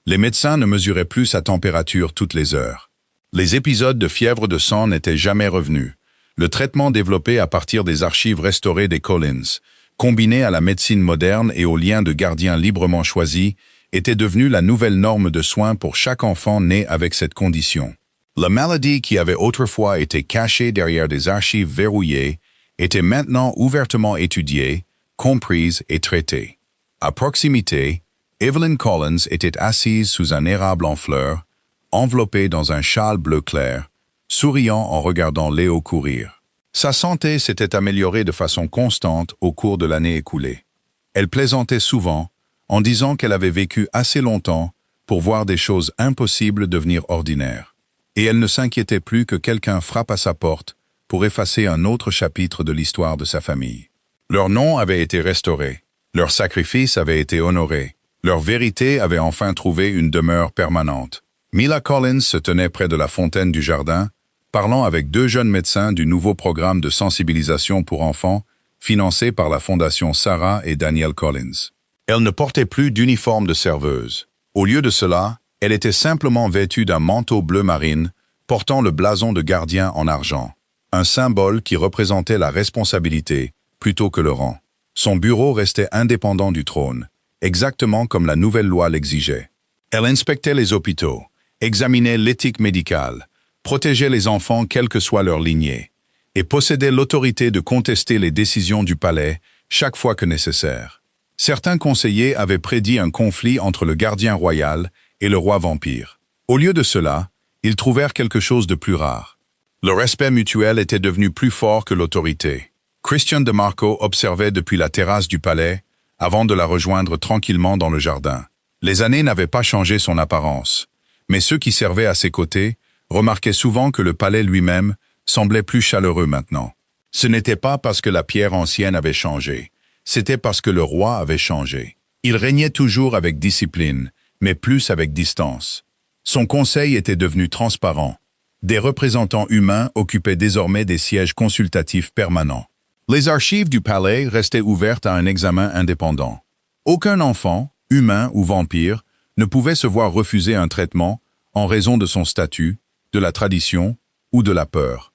Les médecins ne mesuraient plus sa température toutes les heures. Les épisodes de fièvre de sang n'étaient jamais revenus. Le traitement développé à partir des archives restaurées des Collins, combiné à la médecine moderne et aux liens de gardiens librement choisis, était devenu la nouvelle norme de soins pour chaque enfant né avec cette condition. La maladie qui avait autrefois été cachée derrière des archives verrouillées était maintenant ouvertement étudiée, comprise et traitée. À proximité, Evelyn Collins était assise sous un érable en fleurs, enveloppée dans un châle bleu clair, souriant en regardant Léo courir. Sa santé s'était améliorée de façon constante au cours de l'année écoulée. Elle plaisantait souvent, en disant qu'elle avait vécu assez longtemps pour voir des choses impossibles devenir ordinaires. Et elle ne s'inquiétait plus que quelqu'un frappe à sa porte pour effacer un autre chapitre de l'histoire de sa famille. Leur nom avait été restauré, leur sacrifice avait été honoré, leur vérité avait enfin trouvé une demeure permanente. Mila Collins se tenait près de la fontaine du jardin, parlant avec 2 jeunes médecins du nouveau programme de sensibilisation pour enfants financé par la fondation Sarah et Daniel Collins. Elle ne portait plus d'uniforme de serveuse. Au lieu de cela, elle était simplement vêtue d'un manteau bleu marine portant le blason de gardien en argent, un symbole qui représentait la responsabilité plutôt que le rang. Son bureau restait indépendant du trône, exactement comme la nouvelle loi l'exigeait. Elle inspectait les hôpitaux, examinait l'éthique médicale, protégeait les enfants quelle que soit leur lignée, et possédait l'autorité de contester les décisions du palais chaque fois que nécessaire. Certains conseillers avaient prédit un conflit entre le gardien royal et le roi vampire. Au lieu de cela, ils trouvèrent quelque chose de plus rare. Le respect mutuel était devenu plus fort que l'autorité. Christian de Marco observait depuis la terrasse du palais, avant de la rejoindre tranquillement dans le jardin. Les années n'avaient pas changé son apparence, mais ceux qui servaient à ses côtés remarquaient souvent que le palais lui-même semblait plus chaleureux maintenant. Ce n'était pas parce que la pierre ancienne avait changé. C'était parce que le roi avait changé. Il régnait toujours avec discipline, mais plus avec distance. Son conseil était devenu transparent. Des représentants humains occupaient désormais des sièges consultatifs permanents. Les archives du palais restaient ouvertes à un examen indépendant. Aucun enfant, humain ou vampire, ne pouvait se voir refuser un traitement en raison de son statut, de la tradition ou de la peur.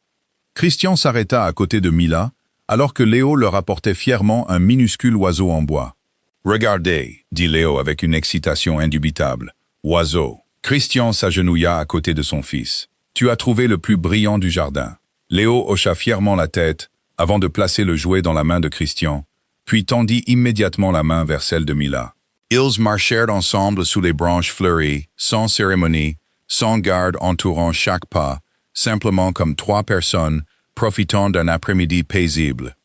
Christian s'arrêta à côté de Mila, alors que Léo leur apportait fièrement un minuscule oiseau en bois. « Regardez » dit Léo avec une excitation indubitable. « Oiseau ». Christian s'agenouilla à côté de son fils. « Tu as trouvé le plus brillant du jardin. » Léo hocha fièrement la tête avant de placer le jouet dans la main de Christian, puis tendit immédiatement la main vers celle de Mila. Ils marchèrent ensemble sous les branches fleuries, sans cérémonie, sans garde entourant chaque pas, simplement comme trois personnes profitant d'un après-midi paisible.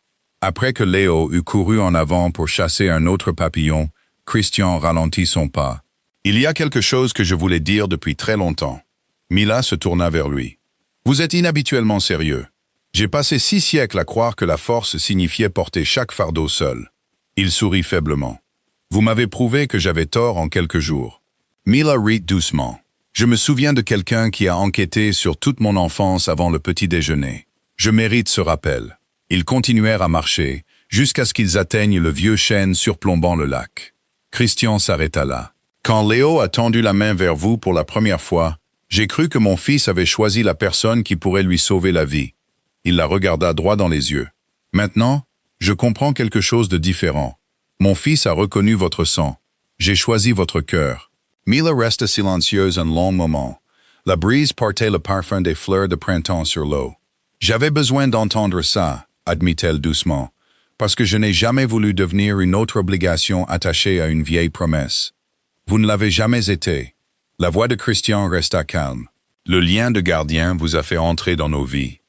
Après que Léo eut couru en avant pour chasser un autre papillon, Christian ralentit son pas. « Il y a quelque chose que je voulais dire depuis très longtemps. » Mila se tourna vers lui. « Vous êtes inhabituellement sérieux. J'ai passé 6 siècles à croire que la force signifiait porter chaque fardeau seul. » Il sourit faiblement. « Vous m'avez prouvé que j'avais tort en quelques jours. » Mila rit doucement. « Je me souviens de quelqu'un qui a enquêté sur toute mon enfance avant le petit déjeuner. Je mérite ce rappel. » Ils continuèrent à marcher, jusqu'à ce qu'ils atteignent le vieux chêne surplombant le lac. Christian s'arrêta là. « Quand Léo a tendu la main vers vous pour la première fois, j'ai cru que mon fils avait choisi la personne qui pourrait lui sauver la vie. » Il la regarda droit dans les yeux. « Maintenant, je comprends quelque chose de différent. Mon fils a reconnu votre sang. J'ai choisi votre cœur. » Mila resta silencieuse un long moment. La brise portait le parfum des fleurs de printemps sur l'eau. « J'avais besoin d'entendre ça, » admit-elle doucement, « parce que je n'ai jamais voulu devenir une autre obligation attachée à une vieille promesse. Vous ne l'avez jamais été. » La voix de Christian resta calme. « Le lien de gardien vous a fait entrer dans nos vies.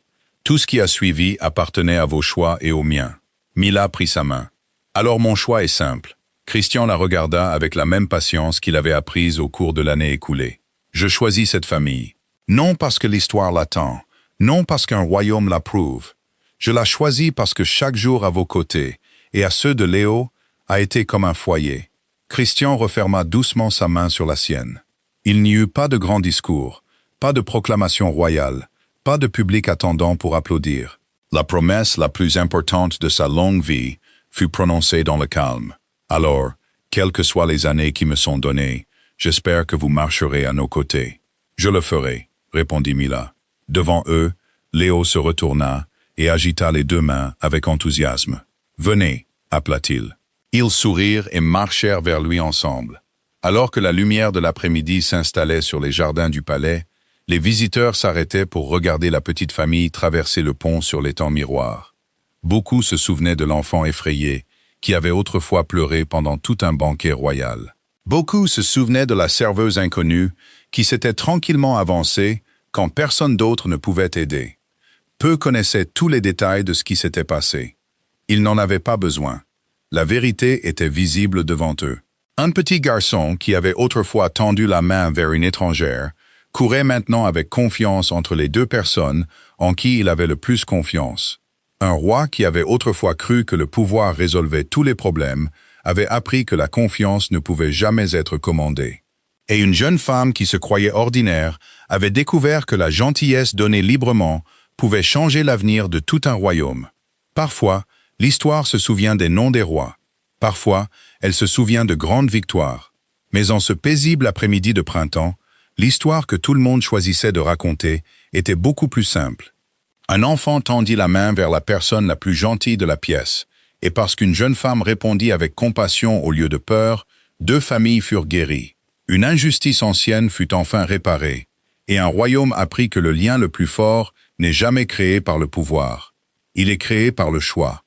Tout ce qui a suivi appartenait à vos choix et aux miens. » Mila prit sa main. « Alors mon choix est simple. » Christian la regarda avec la même patience qu'il avait apprise au cours de l'année écoulée. « Je choisis cette famille. Non parce que l'histoire l'attend, non parce qu'un royaume l'approuve. Je la choisis parce que chaque jour à vos côtés, et à ceux de Léo, a été comme un foyer. » Christian referma doucement sa main sur la sienne. Il n'y eut pas de grand discours, pas de proclamation royale, pas de public attendant pour applaudir. La promesse la plus importante de sa longue vie fut prononcée dans le calme. « Alors, quelles que soient les années qui me sont données, j'espère que vous marcherez à nos côtés. »« Je le ferai, » répondit Mila. Devant eux, Léo se retourna et agita les 2 mains avec enthousiasme. « Venez, » appela-t-il. Ils sourirent et marchèrent vers lui ensemble. Alors que la lumière de l'après-midi s'installait sur les jardins du palais, les visiteurs s'arrêtaient pour regarder la petite famille traverser le pont sur l'étang miroir. Beaucoup se souvenaient de l'enfant effrayé, qui avait autrefois pleuré pendant tout un banquet royal. Beaucoup se souvenaient de la serveuse inconnue, qui s'était tranquillement avancée quand personne d'autre ne pouvait aider. Peu connaissaient tous les détails de ce qui s'était passé. Ils n'en avaient pas besoin. La vérité était visible devant eux. Un petit garçon qui avait autrefois tendu la main vers une étrangère courait maintenant avec confiance entre les 2 personnes en qui il avait le plus confiance. Un roi qui avait autrefois cru que le pouvoir résolvait tous les problèmes avait appris que la confiance ne pouvait jamais être commandée. Et une jeune femme qui se croyait ordinaire avait découvert que la gentillesse donnée librement pouvait changer l'avenir de tout un royaume. Parfois, l'histoire se souvient des noms des rois. Parfois, elle se souvient de grandes victoires. Mais en ce paisible après-midi de printemps, l'histoire que tout le monde choisissait de raconter était beaucoup plus simple. Un enfant tendit la main vers la personne la plus gentille de la pièce, et parce qu'une jeune femme répondit avec compassion au lieu de peur, 2 familles furent guéries. Une injustice ancienne fut enfin réparée, et un royaume apprit que le lien le plus fort n'est jamais créé par le pouvoir. Il est créé par le choix.